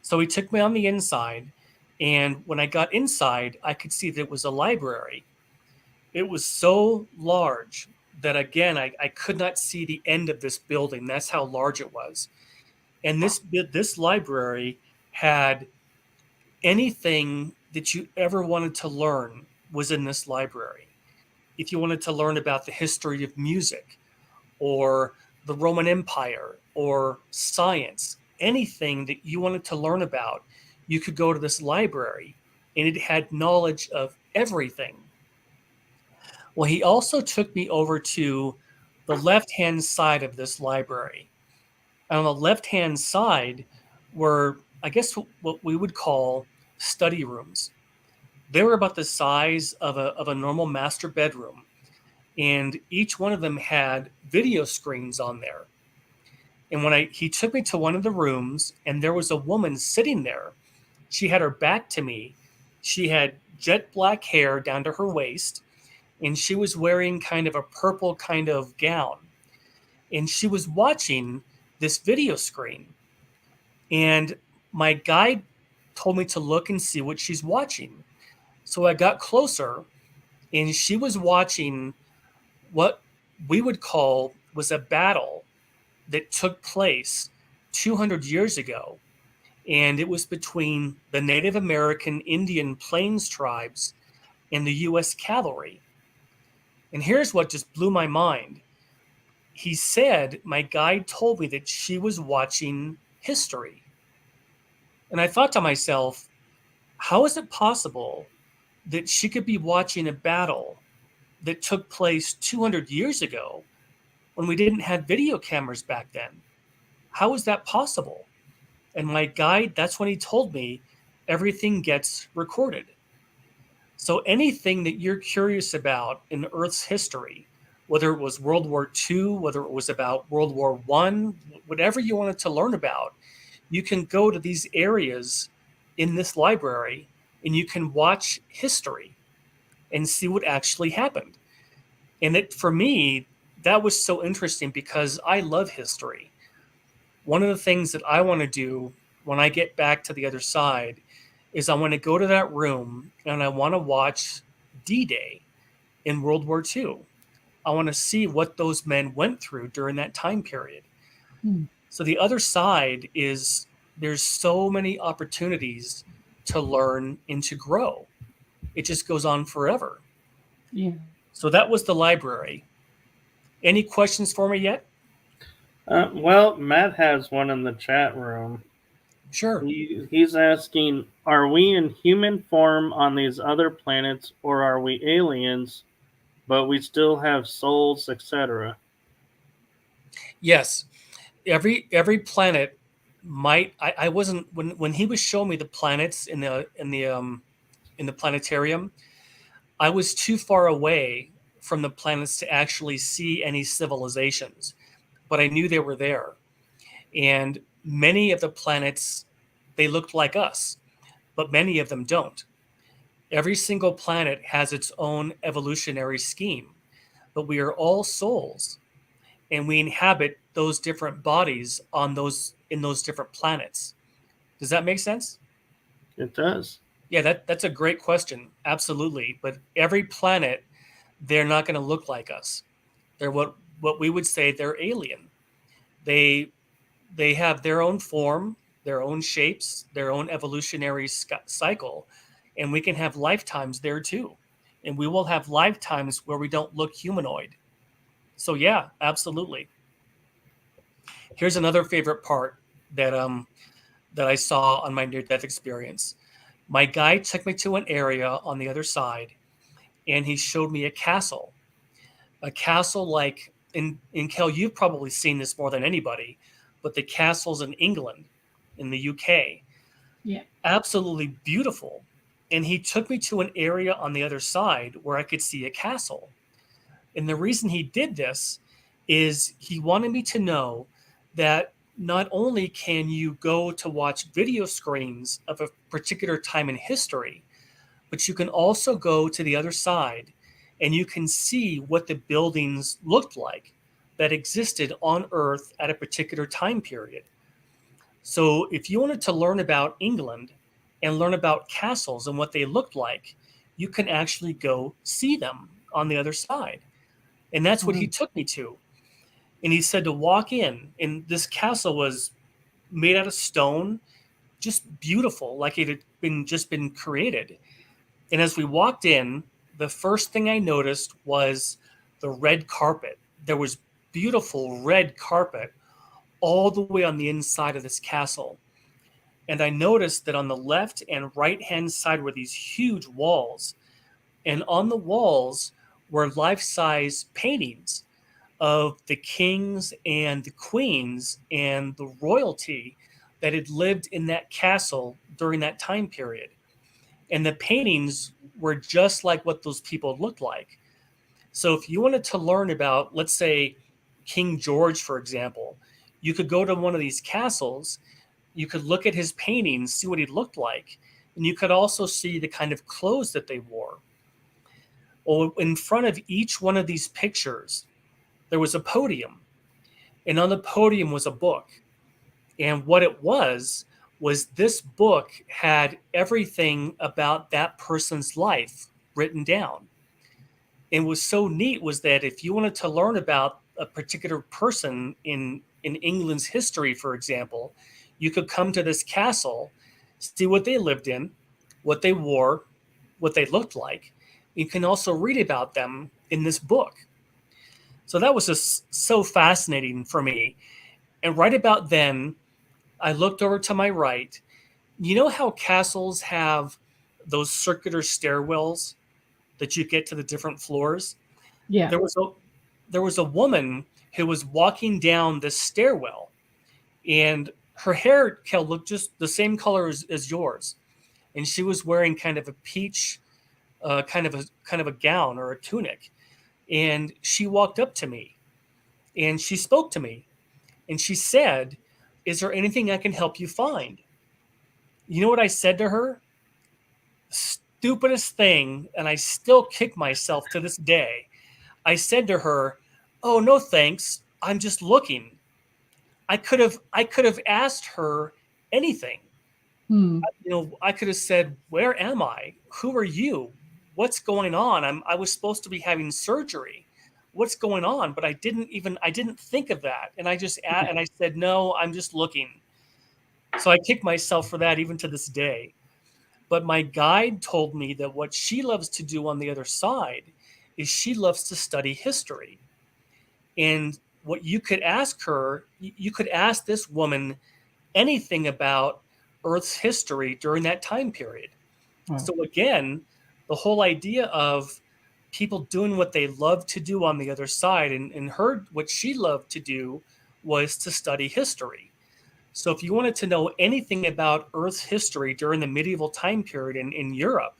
So he took me on the inside, and when I got inside, I could see that it was a library. It was so large that, again, I could not see the end of this building. That's how large it was. And this library had anything that you ever wanted to learn was in this library. If you wanted to learn about the history of music or the Roman Empire or science, anything that you wanted to learn about, you could go to this library, and it had knowledge of everything. Well, he also took me over to the left-hand side of this library. And on the left-hand side were, I guess, what we would call study rooms. They were about the size of a normal master bedroom. And each one of them had video screens on there. And when he took me to one of the rooms, and there was a woman sitting there. She had her back to me. She had jet black hair down to her waist, and she was wearing kind of a purple kind of gown. And she was watching this video screen. And my guide told me to look and see what she's watching. So I got closer, and she was watching what we would call was a battle that took place 200 years ago. And it was between the Native American Indian Plains tribes and the U.S. cavalry. And here's what just blew my mind. He said, my guide told me that she was watching history. And I thought to myself, how is it possible that she could be watching a battle that took place 200 years ago when we didn't have video cameras back then? How is that possible? And my guide, that's when he told me everything gets recorded. So anything that you're curious about in Earth's history, whether it was World War II, whether it was about World War I, whatever you wanted to learn about, you can go to these areas in this library and you can watch history and see what actually happened. And for me, that was so interesting because I love history. One of the things that I want to do when I get back to the other side is I want to go to that room and I want to watch D-Day in World War II. I want to see what those men went through during that time period. So the other side is there's so many opportunities to learn and to grow. It just goes on forever. Yeah. So that was the library. Any questions for me yet? Well, Matt has one in the chat room. Sure. He's asking, are we in human form on these other planets, or are we aliens, but we still have souls, etc.? Yes. Every planet might. I wasn't when he was showing me the planets in the planetarium. I was too far away from the planets to actually see any civilizations, but I knew they were there. And many of the planets, they looked like us, but many of them don't. Every single planet has its own evolutionary scheme, but we are all souls, and we inhabit those different bodies in those different planets. Does that make sense? It does. Yeah, that's a great question. Absolutely. But every planet, they're not going to look like us. They're what we would say they're alien. They have their own form, their own shapes, their own evolutionary cycle, and we can have lifetimes there too. And we will have lifetimes where we don't look humanoid. So yeah, absolutely. Here's another favorite part that I saw on my near-death experience. My guide took me to an area on the other side, and he showed me a castle like in Kell, you've probably seen this more than anybody, but the castles in England, in the UK, Yeah. absolutely beautiful. And he took me to an area on the other side where I could see a castle. And the reason he did this is he wanted me to know that not only can you go to watch video screens of a particular time in history, but you can also go to the other side and you can see what the buildings looked like that existed on Earth at a particular time period. So if you wanted to learn about England and learn about castles and what they looked like, you can actually go see them on the other side. And that's what he took me to. And he said to walk in, and this castle was made out of stone, just beautiful, like it had just been created. And as we walked in, the first thing I noticed was the red carpet. There was beautiful red carpet all the way on the inside of this castle. And I noticed that on the left and right hand side were these huge walls. And on the walls were life-size paintings of the kings and the queens and the royalty that had lived in that castle during that time period. And the paintings were just like what those people looked like. So if you wanted to learn about, let's say, King George, for example, you could go to one of these castles, you could look at his paintings, see what he looked like, and you could also see the kind of clothes that they wore. Well, in front of each one of these pictures, there was a podium, and on the podium was a book. And what it was this book had everything about that person's life written down. And what was so neat was that if you wanted to learn about a particular person in England's history, for example, you could come to this castle, see what they lived in, what they wore, what they looked like. You can also read about them in this book. So that was just so fascinating for me. And right about then, I looked over to my right. You know how castles have those circular stairwells that you get to the different floors? Yeah. There was a woman who was walking down this stairwell, and her hair, Kell, looked just the same color as yours, and she was wearing kind of a peach, kind of a gown or a tunic, and she walked up to me, and she spoke to me, and she said, "Is there anything I can help you find?" You know what I said to her? Stupidest thing, and I still kick myself to this day. I said to her, "Oh, no thanks. I'm just looking." I could have asked her anything. I could have said, "Where am I? Who are you? What's going on? I was supposed to be having surgery. What's going on?" But I didn't think of that. And I said, "No, I'm just looking." So I kick myself for that even to this day. But my guide told me that what she loves to do on the other side is she loves to study history. And what you could ask her, you could ask this woman anything about Earth's history during that time period. Wow. So again, the whole idea of people doing what they love to do on the other side, and her, what she loved to do was to study history. So if you wanted to know anything about Earth's history during the medieval time period in Europe,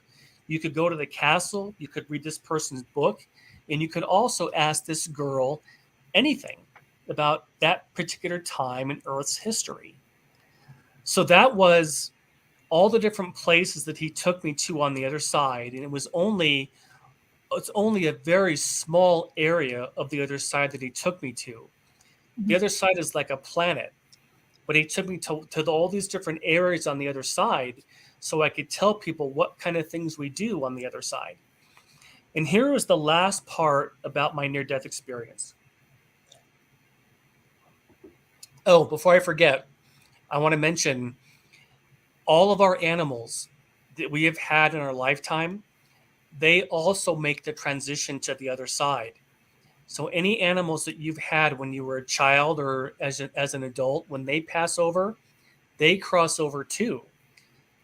you could go to the castle, you could read this person's book, and you could also ask this girl anything about that particular time in Earth's history. So that was all the different places that he took me to on the other side. And it's only a very small area of the other side that he took me to. The other side is like a planet. But he took me to all these different areas on the other side so I could tell people what kind of things we do on the other side. And here was the last part about my near-death experience. Oh, before I forget, I want to mention all of our animals that we have had in our lifetime, they also make the transition to the other side. So any animals that you've had when you were a child or as an adult, when they pass over, they cross over too.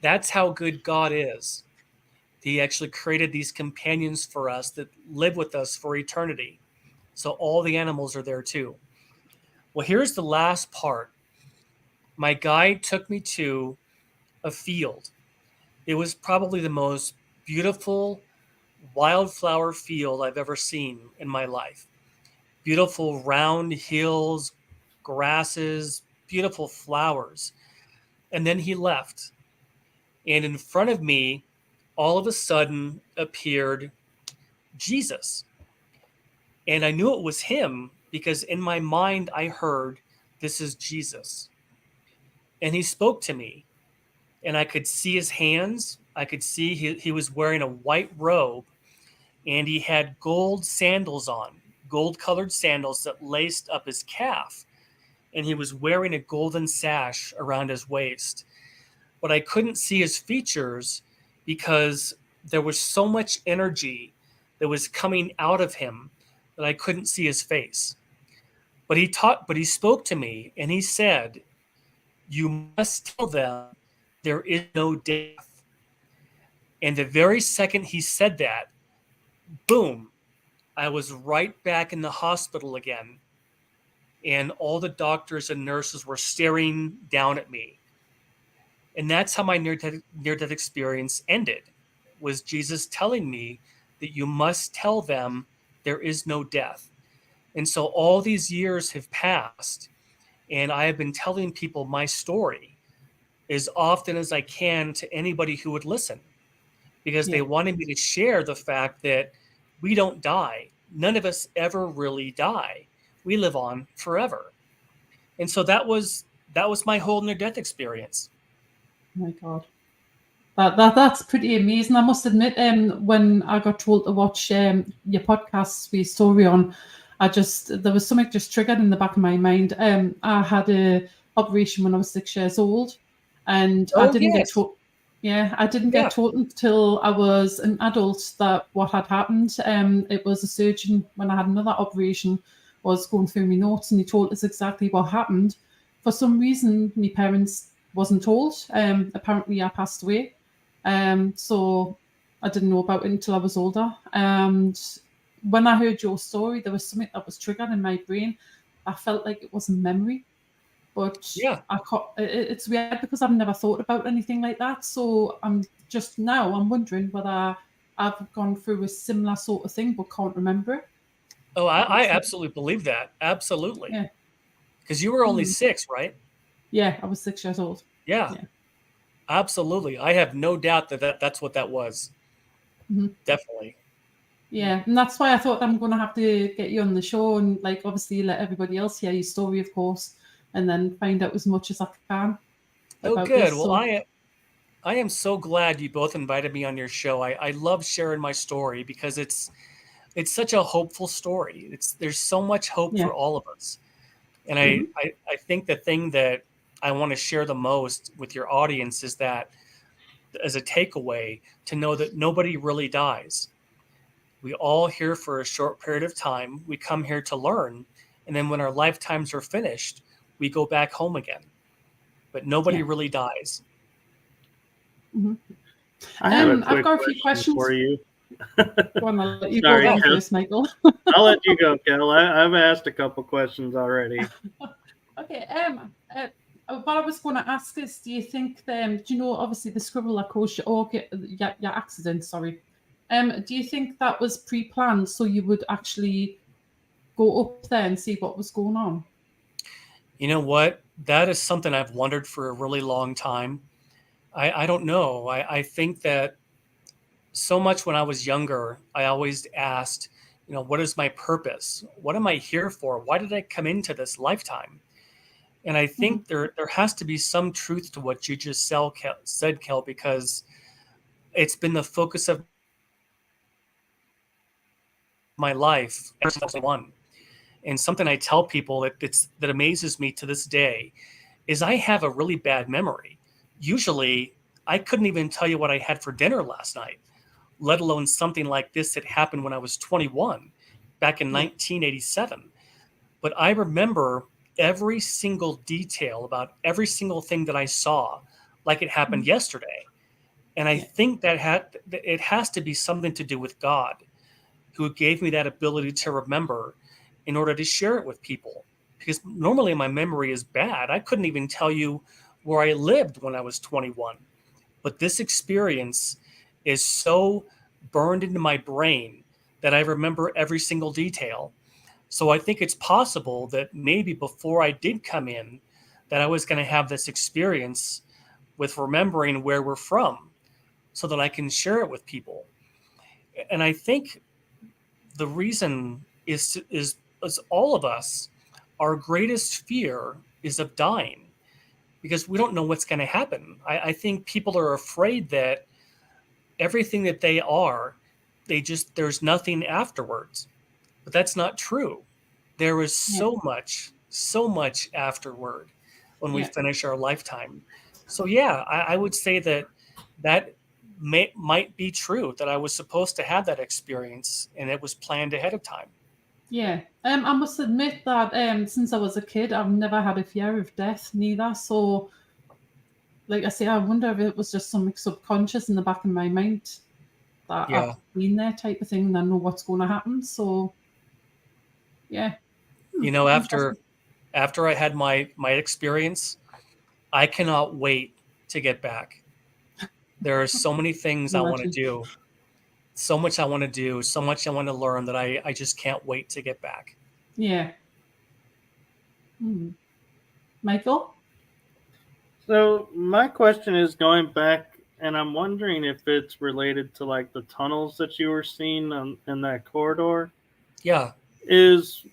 That's how good God is. He actually created these companions for us that live with us for eternity. So all the animals are there too. Well, here's the last part. My guide took me to a field. It was probably the most beautiful wildflower field I've ever seen in my life. Beautiful round hills, grasses, beautiful flowers. And then he left. And in front of me, all of a sudden appeared Jesus. And I knew it was him because in my mind I heard, "This is Jesus." And he spoke to me. And I could see his hands. I could see he was wearing a white robe. And he had gold sandals on, gold-colored sandals that laced up his calf. And he was wearing a golden sash around his waist. But I couldn't see his features because there was so much energy that was coming out of him that I couldn't see his face. But he spoke to me and he said, "You must tell them there is no death." And the very second he said that, boom, I was right back in the hospital again. And all the doctors and nurses were staring down at me. And that's how my near-death experience ended, was Jesus telling me that you must tell them there is no death. And so all these years have passed, and I have been telling people my story as often as I can to anybody who would listen, because they wanted me to share the fact that we don't die. None of us ever really die. We live on forever. And so that was my whole near-death experience. Oh my God. That's pretty amazing. I must admit, when I got told to watch your podcast with story on, there was something just triggered in the back of my mind. I had a operation when I was 6 years old, and I didn't get told. Yeah, I didn't get told until I was an adult that what had happened. It was a surgeon when I had another operation was going through my notes, and he told us exactly what happened. For some reason, my parents wasn't told. Apparently, I passed away. So I didn't know about it until I was older. And when I heard your story, there was something that was triggered in my brain. I felt like it was a memory, but it's weird because I've never thought about anything like that. So I'm wondering whether I've gone through a similar sort of thing but can't remember it. Oh, I absolutely believe that. Absolutely. Yeah. Because you were only 6, right? Yeah, I was 6 years old. Yeah. Absolutely. I have no doubt that's what that was. Mm-hmm. Definitely. Yeah, and that's why I thought I'm going to have to get you on the show and obviously let everybody else hear your story, of course, and then find out as much as I can. Oh, good. Well, I am so glad you both invited me on your show. I love sharing my story because it's such a hopeful story. There's so much hope for all of us. And I think the thing that I want to share the most with your audience is that, as a takeaway, to know that nobody really dies. We all here for a short period of time. We come here to learn. And then when our lifetimes are finished, we go back home again. But nobody really dies. Mm-hmm. I've got a few questions for you. Go on, I'll let you go first, Michael. I'll let you go, Kell. I've asked a couple questions already. Okay. What I was going to ask is, do you think do you know, obviously the scribble that caused your accident? Sorry. Do you think that was pre-planned so you would actually go up there and see what was going on? You know what? That is something I've wondered for a really long time. I don't know. I think that so much when I was younger, I always asked, what is my purpose? What am I here for? Why did I come into this lifetime? And I think there has to be some truth to what you just said, Kell, because it's been the focus of my life ever since I won. And something I tell people that amazes me to this day is I have a really bad memory. Usually, I couldn't even tell you what I had for dinner last night, let alone something like this that happened when I was 21 back in 1987. But I remember every single detail about every single thing that I saw like it happened yesterday. And I think that it has to be something to do with God, who gave me that ability to remember in order to share it with people. Because normally my memory is bad. I couldn't even tell you where I lived when I was 21. But this experience is so burned into my brain that I remember every single detail. So I think it's possible that maybe before I did come in, that I was going to have this experience with remembering where we're from so that I can share it with people. And I think the reason is all of us, our greatest fear is of dying, because we don't know what's going to happen. I think people are afraid that everything that they are, there's nothing afterwards. But that's not true. There is so much afterward when we finish our lifetime. So I would say that might be true, that I was supposed to have that experience and it was planned ahead of time. Yeah. I must admit that since I was a kid, I've never had a fear of death neither. So, like I say, I wonder if it was just something subconscious in the back of my mind. that Yeah. I've been there type of thing, and I know what's going to happen. So, yeah. You know, after I had my experience, I cannot wait to get back. There are so many things I want to do, so much I want to do, so much I want to learn that I just can't wait to get back. Yeah. Michael? So my question is going back, and I'm wondering if it's related to like the tunnels that you were seeing in that corridor. Yeah. Is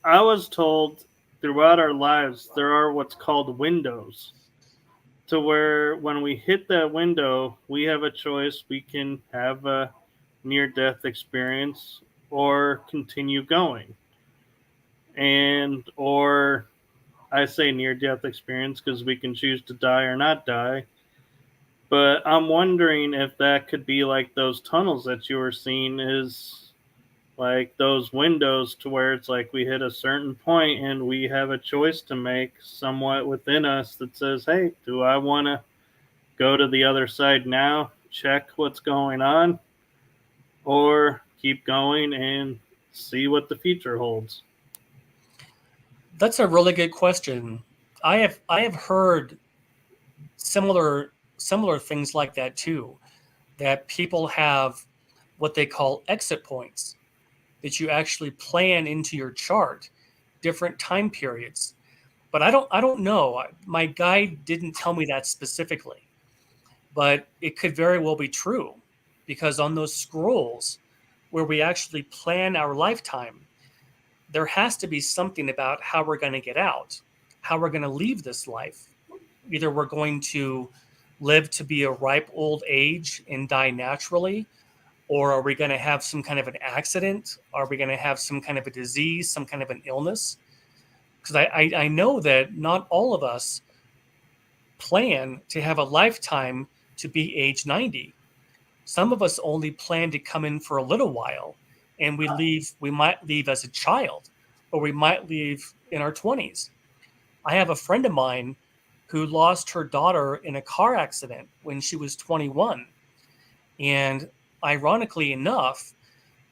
I was told throughout our lives there are what's called windows, to where when we hit that window, we have a choice. We can have a near death experience or continue going. And, or I say near death experience because we can choose to die or not die. But I'm wondering if that could be like those tunnels that you were seeing, is like those windows to where it's like we hit a certain point and we have a choice to make somewhat within us that says, hey, do I want to go to the other side now, check what's going on, or keep going and see what the future holds? That's a really good question. I have heard similar things like that too, that people have what they call exit points, that you actually plan into your chart different time periods. But I don't know. My guide didn't tell me that specifically, but it could very well be true, because on those scrolls where we actually plan our lifetime, there has to be something about how we're going to get out, how we're going to leave this life. Either we're going to live to be a ripe old age and die naturally, or are we going to have some kind of an accident? Are we going to have some kind of a disease, some kind of an illness? Because I know that not all of us plan to have a lifetime to be age 90. Some of us only plan to come in for a little while, and we might leave as a child, or we might leave in our 20s. I have a friend of mine who lost her daughter in a car accident when she was 21. And ironically enough,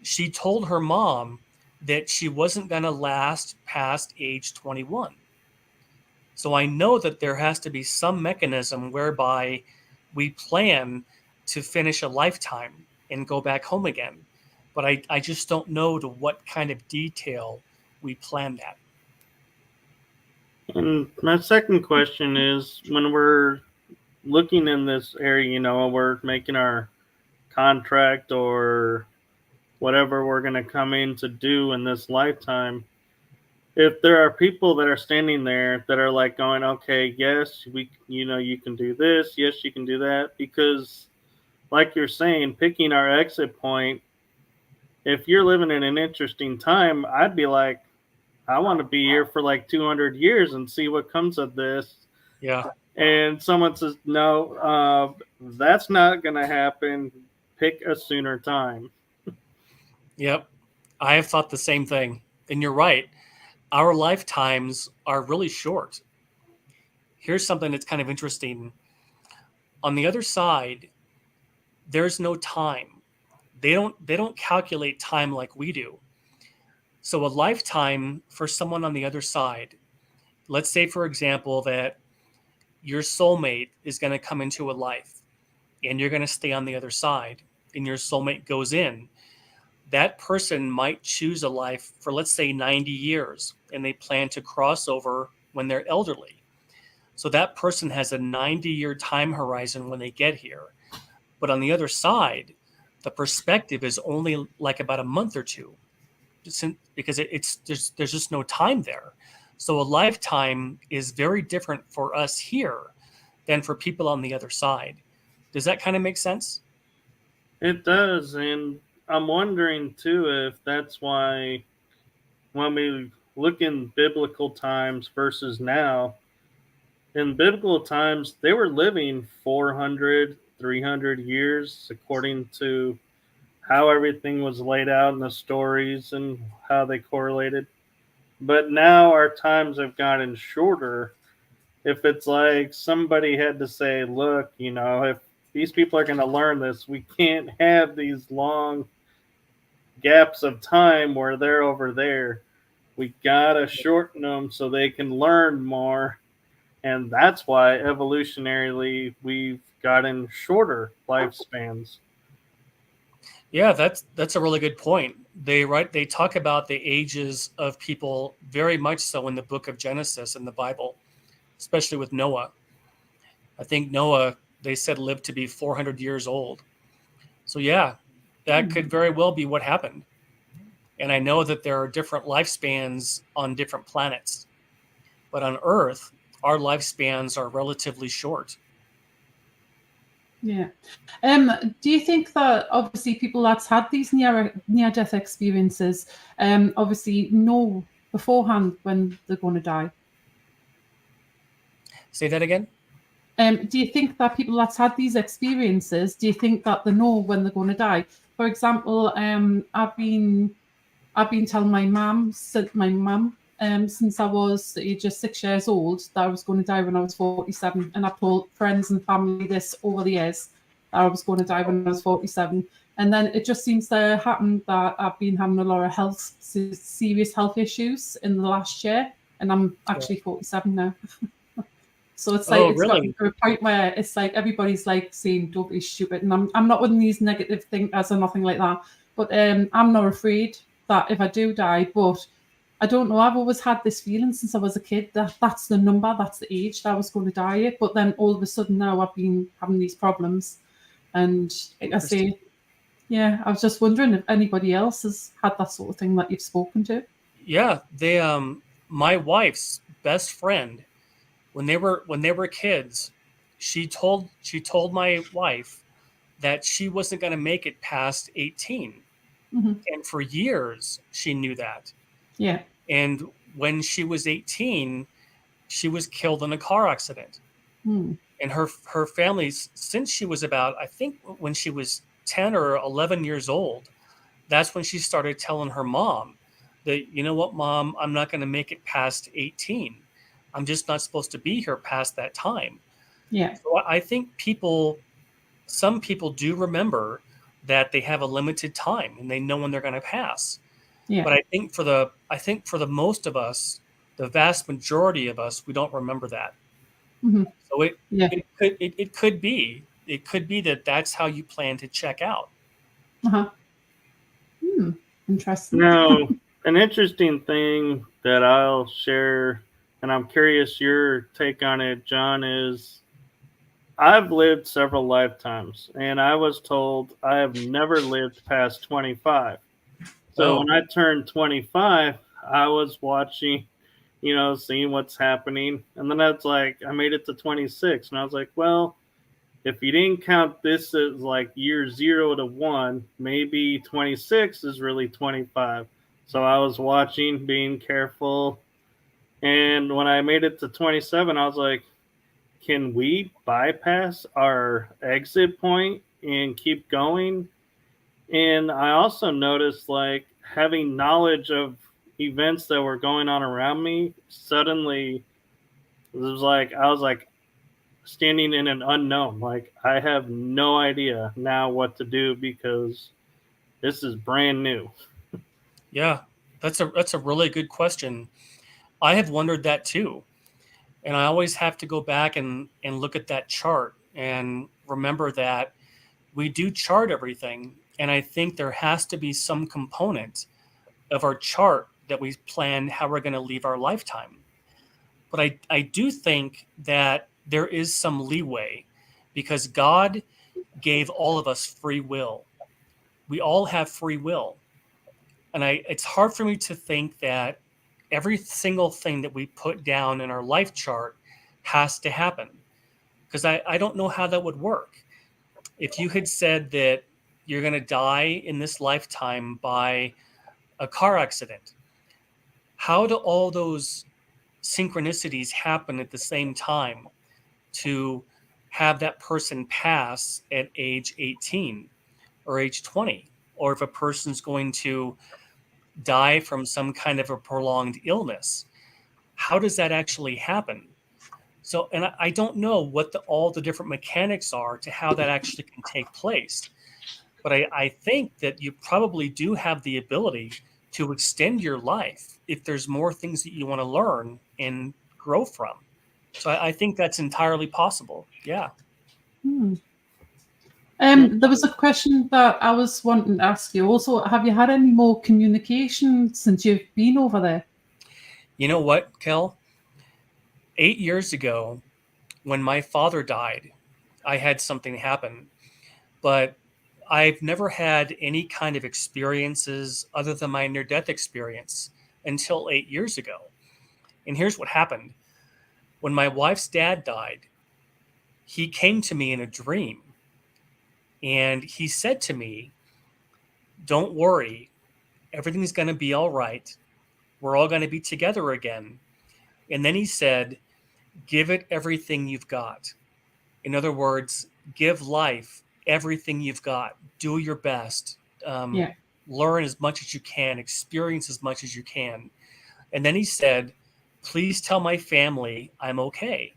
she told her mom that she wasn't going to last past age 21. So I know that there has to be some mechanism whereby we plan to finish a lifetime and go back home again. But I just don't know to what kind of detail we plan that. And my second question is, when we're looking in this area, we're making our contract or whatever we're going to come in to do in this lifetime. If there are people that are standing there that are like going, okay, yes, you can do this. Yes, you can do that. Because like you're saying, picking our exit point, if you're living in an interesting time, I'd be like, I want to be here for like 200 years and see what comes of this. Yeah. And someone says, no, that's not going to happen. Pick a sooner time. Yep. I have thought the same thing. And you're right. Our lifetimes are really short. Here's something that's kind of interesting. On the other side, there's no time. They don't calculate time like we do. So a lifetime for someone on the other side, let's say for example that your soulmate is going to come into a life and you're going to stay on the other side and your soulmate goes in. That person might choose a life for, let's say, 90 years, and they plan to cross over when they're elderly. So that person has a 90-year time horizon when they get here. But on the other side, the perspective is only like about a month or two, because there's just no time there. So a lifetime is very different for us here than for people on the other side. Does that kind of make sense? It does. And I'm wondering too if that's why when we look in biblical times versus now, in biblical times, they were living 400, 300 years according to how everything was laid out in the stories and how they correlated. But now our times have gotten shorter. If it's like somebody had to say, look, if these people are going to learn this. We can't have these long gaps of time where they're over there. We got to shorten them so they can learn more. And that's why evolutionarily we've gotten shorter lifespans. Yeah, that's a really good point. They talk about the ages of people very much so in the book of Genesis in the Bible, especially with Noah. I think Noah, they said, lived to be 400 years old. So yeah, that could very well be what happened. And I know that there are different lifespans on different planets, but on Earth, our lifespans are relatively short. Yeah. Do you think that obviously people that's had these near-death experiences obviously know beforehand when they're going to die? Say that again? Do you think that people that's had these experiences, do you think that they know when they're going to die? For example, I've been telling my mum since I was the age of 6 years old that I was going to die when I was 47, and I've told friends and family this over the years that I was going to die when I was 47. And then it just seems to happen that I've been having a lot of serious health issues in the last year, and I'm actually 47 now. So it's like it's got really? to a point where it's like everybody's like saying don't be stupid, and I'm not one of these negative thinkers or nothing like that. But I'm not afraid that if I do die, but I don't know. I've always had this feeling since I was a kid that that's the number, that's the age that I was going to die at. But then all of a sudden now I've been having these problems, and like I say, yeah, I was just wondering if anybody else has had that sort of thing that you've spoken to. Yeah, they my wife's best friend, when they were kids, she told my wife that she wasn't going to make it past 18. And for years she knew that. Yeah. And when she was 18, she was killed in a car accident. And her family, since she was about, I think when she was 10 or 11 years old, that's when she started telling her mom that, you know what, Mom, I'm not going to make it past 18. I'm just not supposed to be here past that time. Yeah. So I think some people do remember that they have a limited time and they know when they're going to pass. Yeah. But I think for the most of us, the vast majority of us, we don't remember that. So it could be that that's how you plan to check out. Interesting. Now, an interesting thing that I'll share, and I'm curious your take on it, John, is I've lived several lifetimes, and I was told I have never lived past 25. So when I turned 25, I was watching, seeing what's happening. And then that's like, I made it to 26. And I was like, well, if you didn't count this as like year 0 to 1, maybe 26 is really 25. So I was watching, being careful. And when I made it to 27, I was like, can we bypass our exit point and keep going? And I also noticed, like, having knowledge of events that were going on around me, suddenly it was like I was like standing in an unknown. Like, I have no idea now what to do because this is brand new. Yeah, that's a really good question. I have wondered that too. And I always have to go back and look at that chart and remember that we do chart everything. And I think there has to be some component of our chart that we plan how we're going to leave our lifetime. But I do think that there is some leeway because God gave all of us free will. We all have free will. And it's hard for me to think that every single thing that we put down in our life chart has to happen because I don't know how that would work. If you had said that you're going to die in this lifetime by a car accident, how do all those synchronicities happen at the same time to have that person pass at age 18 or age 20? Or if a person's going to die from some kind of a prolonged illness, how does that actually happen? So, and I don't know what all the different mechanics are to how that actually can take place. But I think that you probably do have the ability to extend your life if there's more things that you want to learn and grow from. So I think that's entirely possible. Yeah. There was a question that I was wanting to ask you. Also, have you had any more communication since you've been over there? You know what, Kell? 8 years ago, when my father died, I had something happen, but I've never had any kind of experiences other than my near-death experience until 8 years ago. And here's what happened. When my wife's dad died, he came to me in a dream, and he said to me, "Don't worry, everything's going to be all right. We're all going to be together again." And then he said, "Give it everything you've got." In other words, give life everything you've got. Do your best. Yeah. Learn as much as you can. Experience as much as you can. And then he said, "Please tell my family I'm okay."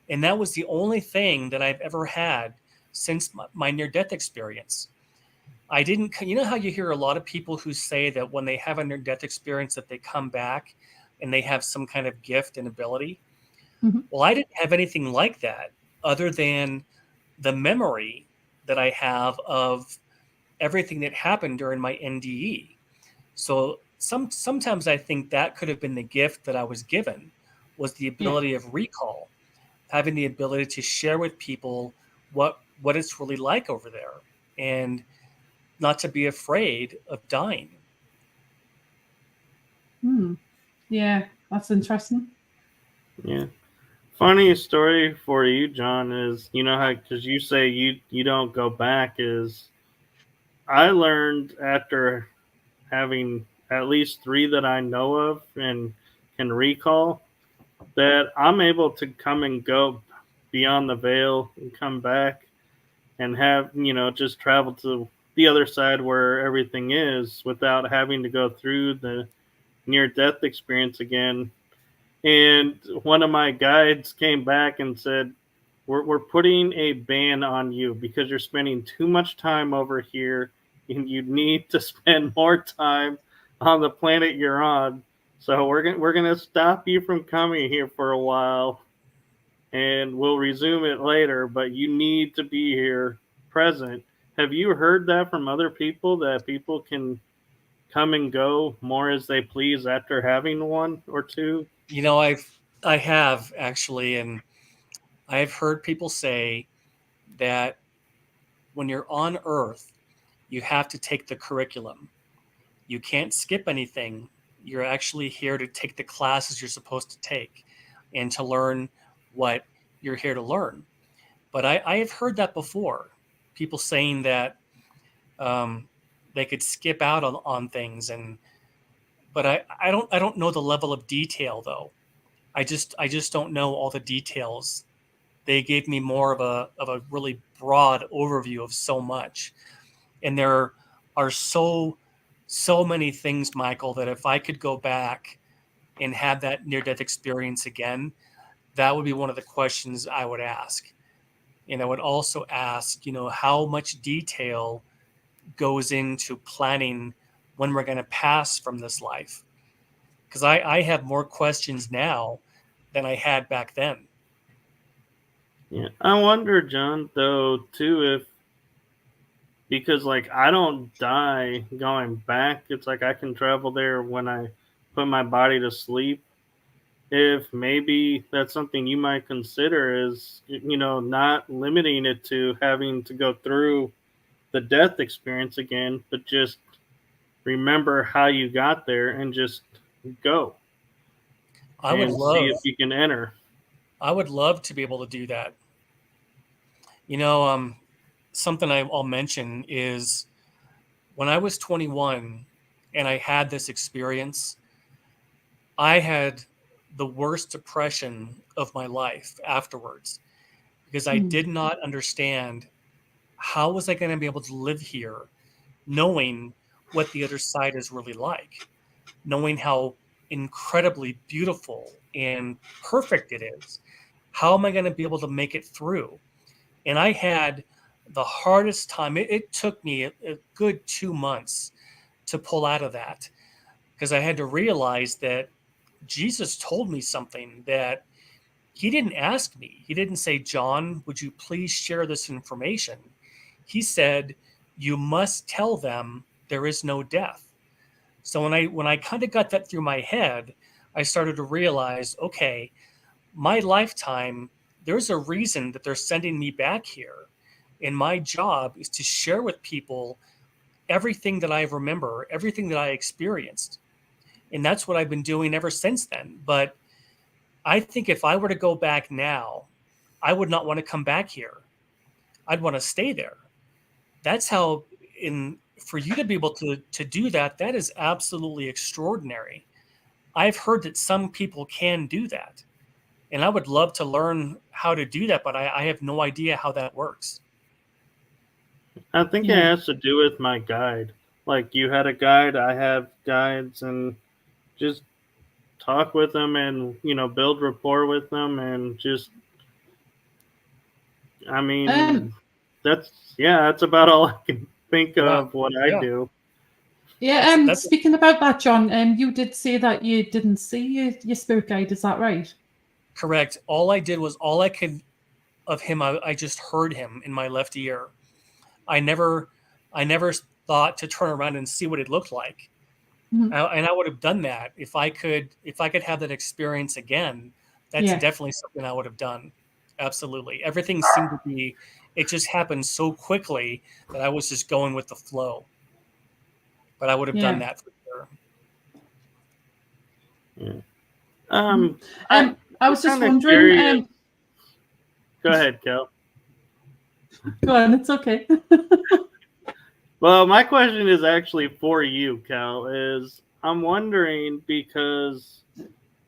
And that was the only thing that I've ever had since my near-death experience. I didn't, you know how you hear a lot of people who say that when they have a near-death experience that they come back and they have some kind of gift and ability? Mhm. Well, I didn't have anything like that other than the memory that I have of everything that happened during my NDE. So sometimes I think that could have been the gift that I was given, was the Yeah. ability of recall, having the ability to share with people what it's really like over there, and not to be afraid of dying. Yeah, that's interesting. Yeah. Funny story for you, John, is you know how because you say you don't go back is I learned after having at least three that I know of and can recall that I'm able to come and go beyond the veil and come back and have just travel to the other side where everything is without having to go through the near death experience again. And one of my guides came back and said, we're putting a ban on you because you're spending too much time over here and you need to spend more time on the planet you're on. So we're gonna stop you from coming here for a while and we'll resume it later, but you need to be here present. Have you heard that from other people that people can come and go more as they please after having one or two? You know, I have actually, and I've heard people say that when you're on Earth, you have to take the curriculum. You can't skip anything. You're actually here to take the classes you're supposed to take and to learn what you're here to learn. But I have heard that before. People saying that they could skip out on things, but I don't know the level of detail though. I just don't know all the details. They gave me more of a really broad overview of so much. And there are so many things, Michael, that if I could go back and have that near death experience again, that would be one of the questions I would ask. And I would also ask, how much detail goes into planning when we're going to pass from this life? Because I have more questions now than I had back then. Yeah, I wonder, John, though, too, if because like I don't die going back. It's like I can travel there when I put my body to sleep. If maybe that's something you might consider is not limiting it to having to go through the death experience again, but just remember how you got there and just go I would and see love if you can enter. I would love to be able to do that. You know, something I'll mention is when I was 21 and I had this experience, I had the worst depression of my life afterwards because I did not understand how was I going to be able to live here knowing what the other side is really like, knowing how incredibly beautiful and perfect it is. How am I going to be able to make it through? And I had the hardest time. It took me a good 2 months to pull out of that, because I had to realize that Jesus told me something that he didn't ask me. He didn't say, John, would you please share this information? He said, you must tell them there is no death. So when I kind of got that through my head, I started to realize, okay, my lifetime, there's a reason that they're sending me back here. And my job is to share with people everything that I remember, everything that I experienced. And that's what I've been doing ever since then. But I think if I were to go back now, I would not want to come back here. I'd want to stay there. That's how, for you to be able to do that, that is absolutely extraordinary. I've heard that some people can do that. And I would love to learn how to do that, but I have no idea how that works. I think it has to do with my guide. Like, you had a guide, I have guides, and just talk with them and, build rapport with them, and just, I mean, that's about all I can think of what I do. Yeah, and speaking about that, John, you did say that you didn't see your spirit guide, is that right? Correct. All I did was all I could of him, I just heard him in my left ear. I never thought to turn around and see what it looked like. Mm-hmm. And I would have done that if I could have that experience again. That's definitely something I would have done. Absolutely. Everything seemed to be, it just happened so quickly that I was just going with the flow. But I would have done that for sure. Yeah. I was just wondering. Go ahead, Kell. Go on, it's okay. Well, my question is actually for you, Kell. I'm wondering, because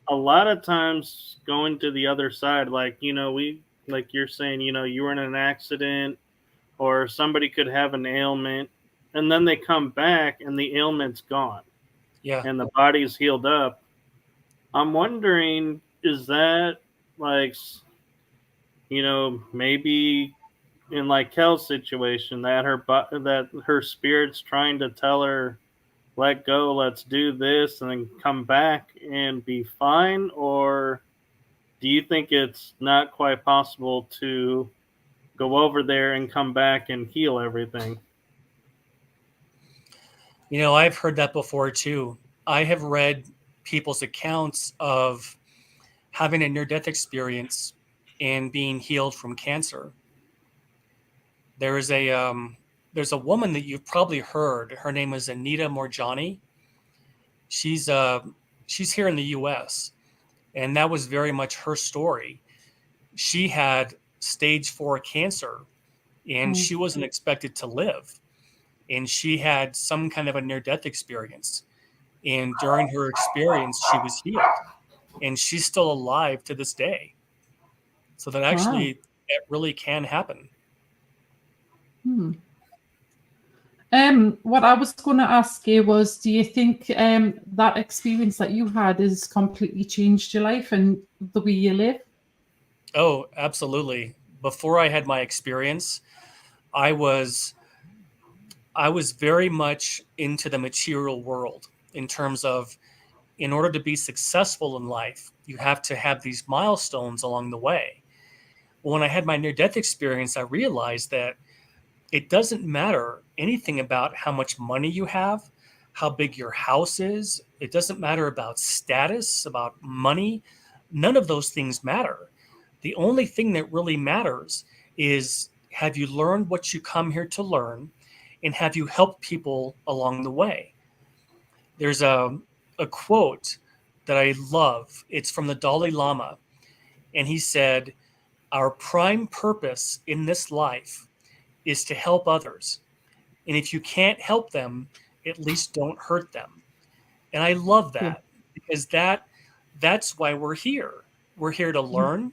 a lot of times going to the other side, like you're saying, you were in an accident, or somebody could have an ailment, and then they come back and the ailment's gone. Yeah. And the body's healed up. I'm wondering, is that like, maybe in like Kell's situation, that her spirit's trying to tell her, let go, let's do this, and then come back and be fine? Or do you think it's not quite possible to go over there and come back and heal everything? I've heard that before too. I have read people's accounts of having a near-death experience and being healed from cancer. There's a woman that you've probably heard. Her name is Anita Morjani. She's here in the U.S., and that was very much her story. She had stage 4 cancer, and she wasn't expected to live. And she had some kind of a near-death experience. And during her experience, she was healed. And she's still alive to this day. So that actually, it really can happen. What I was going to ask you was, do you think that experience that you had has completely changed your life and the way you live? Oh, absolutely. Before I had my experience, I was very much into the material world, in terms of, in order to be successful in life, you have to have these milestones along the way. When I had my near-death experience, I realized that it doesn't matter anything about how much money you have, how big your house is. It doesn't matter about status, about money. None of those things matter. The only thing that really matters is, have you learned what you come here to learn, and have you helped people along the way? There's a quote that I love. It's from the Dalai Lama. And he said, our prime purpose in this life is to help others. And if you can't help them, at least don't hurt them. And I love that, because that's why we're here. We're here to learn,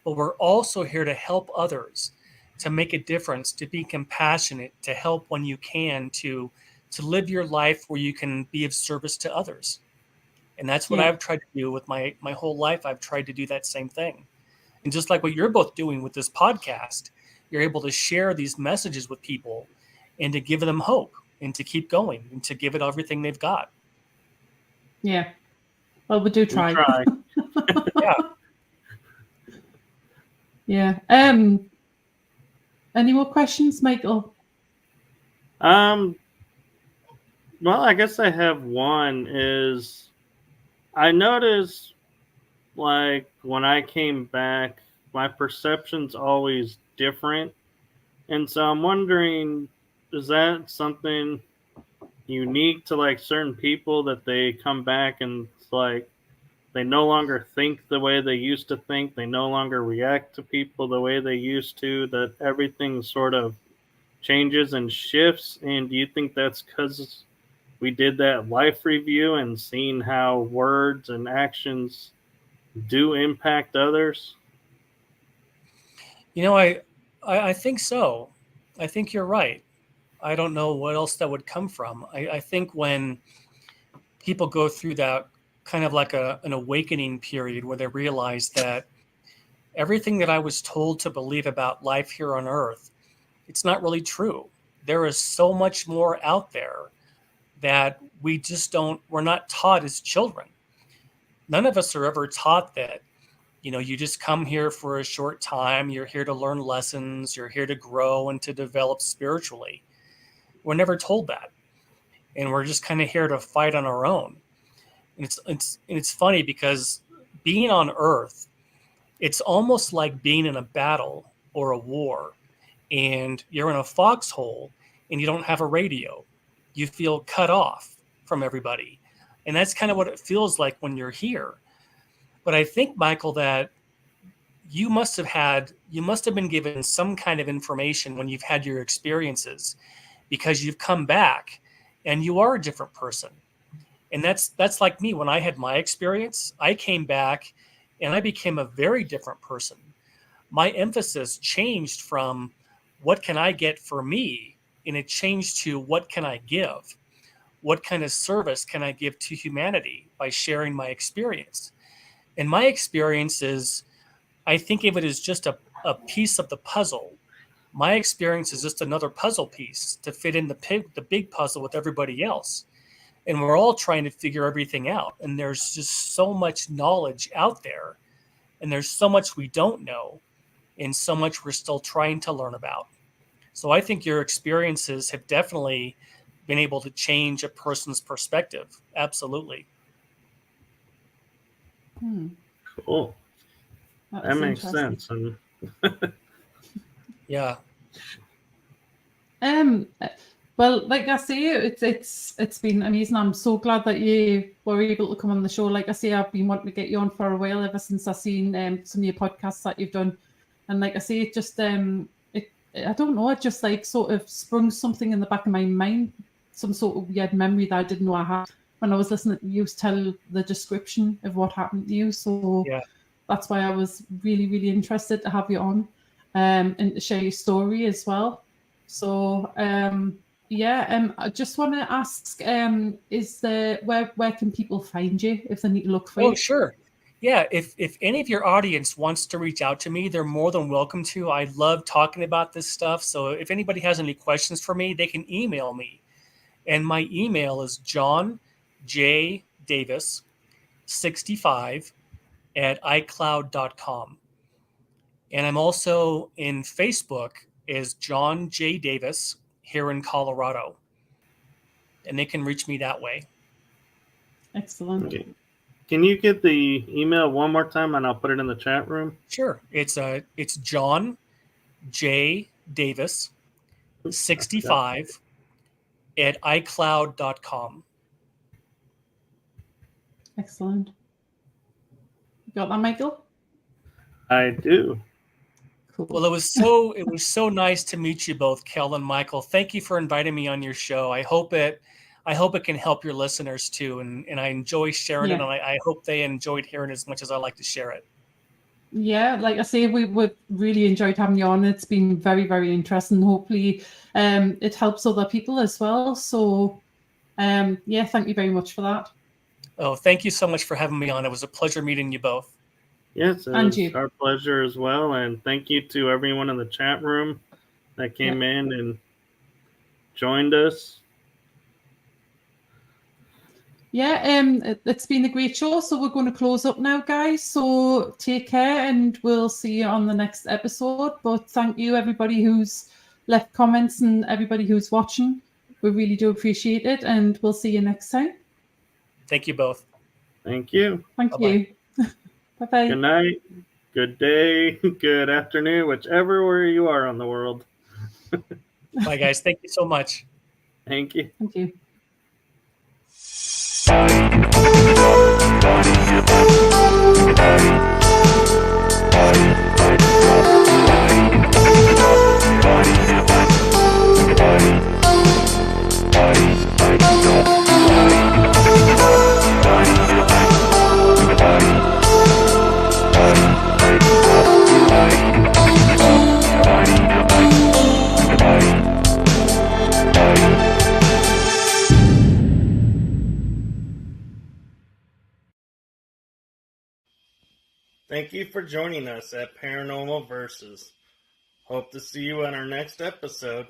but we're also here to help others, to make a difference, to be compassionate, to help when you can, to live your life where you can be of service to others. And that's what I've tried to do with my whole life. I've tried to do that same thing. And just like what you're both doing with this podcast, you're able to share these messages with people and to give them hope and to keep going and to give it everything they've got. Yeah. Well, we do try. We try. Yeah. Yeah. Any more questions, Michael? Well, I guess I have one. Is I noticed, like, when I came back, my perception's always different, and so I'm wondering, is that something unique to like certain people that they come back and it's like they no longer think the way they used to think, they no longer react to people the way they used to, that everything sort of changes and shifts? And do you think that's because we did that life review and seen how words and actions do impact others? You know, I think so. I think you're right. I don't know what else that would come from. I think when people go through that kind of like an awakening period where they realize that everything that I was told to believe about life here on Earth, it's not really true. There is so much more out there that we're not taught as children. None of us are ever taught that, you just come here for a short time. You're here to learn lessons. You're here to grow and to develop spiritually. We're never told that. And we're just kind of here to fight on our own. And it's funny because being on Earth, it's almost like being in a battle or a war, and you're in a foxhole and you don't have a radio. You feel cut off from everybody. And that's kind of what it feels like when you're here. But I think, Michael, that you must have been given some kind of information when you've had your experiences, because you've come back and you are a different person. And that's like me. When I had my experience, I came back and I became a very different person. My emphasis changed from what can I get for me, and it changed to what can I give? What kind of service can I give to humanity by sharing my experience? And my experience is, I think of it as just a piece of the puzzle. My experience is just another puzzle piece to fit in the big puzzle with everybody else. And we're all trying to figure everything out. And there's just so much knowledge out there. And there's so much we don't know. And so much we're still trying to learn about. So I think your experiences have definitely been able to change a person's perspective. Absolutely. Cool. That makes sense. Yeah. Well, like I say, it's been amazing. I'm so glad that you were able to come on the show. Like I say, I've been wanting to get you on for a while ever since I've seen some of your podcasts that you've done. And like I say, it just I don't know, it just like sort of sprung something in the back of my mind, some sort of weird memory that I didn't know I had when I was listening to you tell the description of what happened to you. So yeah, that's why I was really, really interested to have you on and to share your story as well. So I just want to ask, where can people find you if they need to look for you? Oh, sure. Yeah, if any of your audience wants to reach out to me, they're more than welcome to. I love talking about this stuff. So if anybody has any questions for me, they can email me. And my email is johnjdavis65@icloud.com. And I'm also in Facebook as John J. Davis here in Colorado. And they can reach me that way. Excellent. Okay. Can you get the email one more time and I'll put it in the chat room? Sure. It's John J. Davis 65@icloud.com. Excellent. You got that, Michael? I do. Cool. Well, it was so nice to meet you both, Kell and Michael. Thank you for inviting me on your show. I hope it can help your listeners too. And I enjoy sharing it, and I hope they enjoyed hearing as much as I like to share it. Yeah, like I say, we've really enjoyed having you on. It's been very, very interesting. Hopefully it helps other people as well. So thank you very much for that. Oh, thank you so much for having me on. It was a pleasure meeting you both. Yes, it And was you. our pleasure as well. And thank you to everyone in the chat room that came in and joined us. Yeah, it's been a great show. So we're going to close up now, guys. So take care, and we'll see you on the next episode. But thank you, everybody who's left comments and everybody who's watching. We really do appreciate it, and we'll see you next time. Thank you both. Thank you. Thank Bye-bye. you. Bye-bye. Good night, good day, good afternoon, whichever where you are on the world. Bye, guys. Thank you so much. Thank you. Thank you. Thank you for joining us at Paranormal Versus. Hope to see you on our next episode.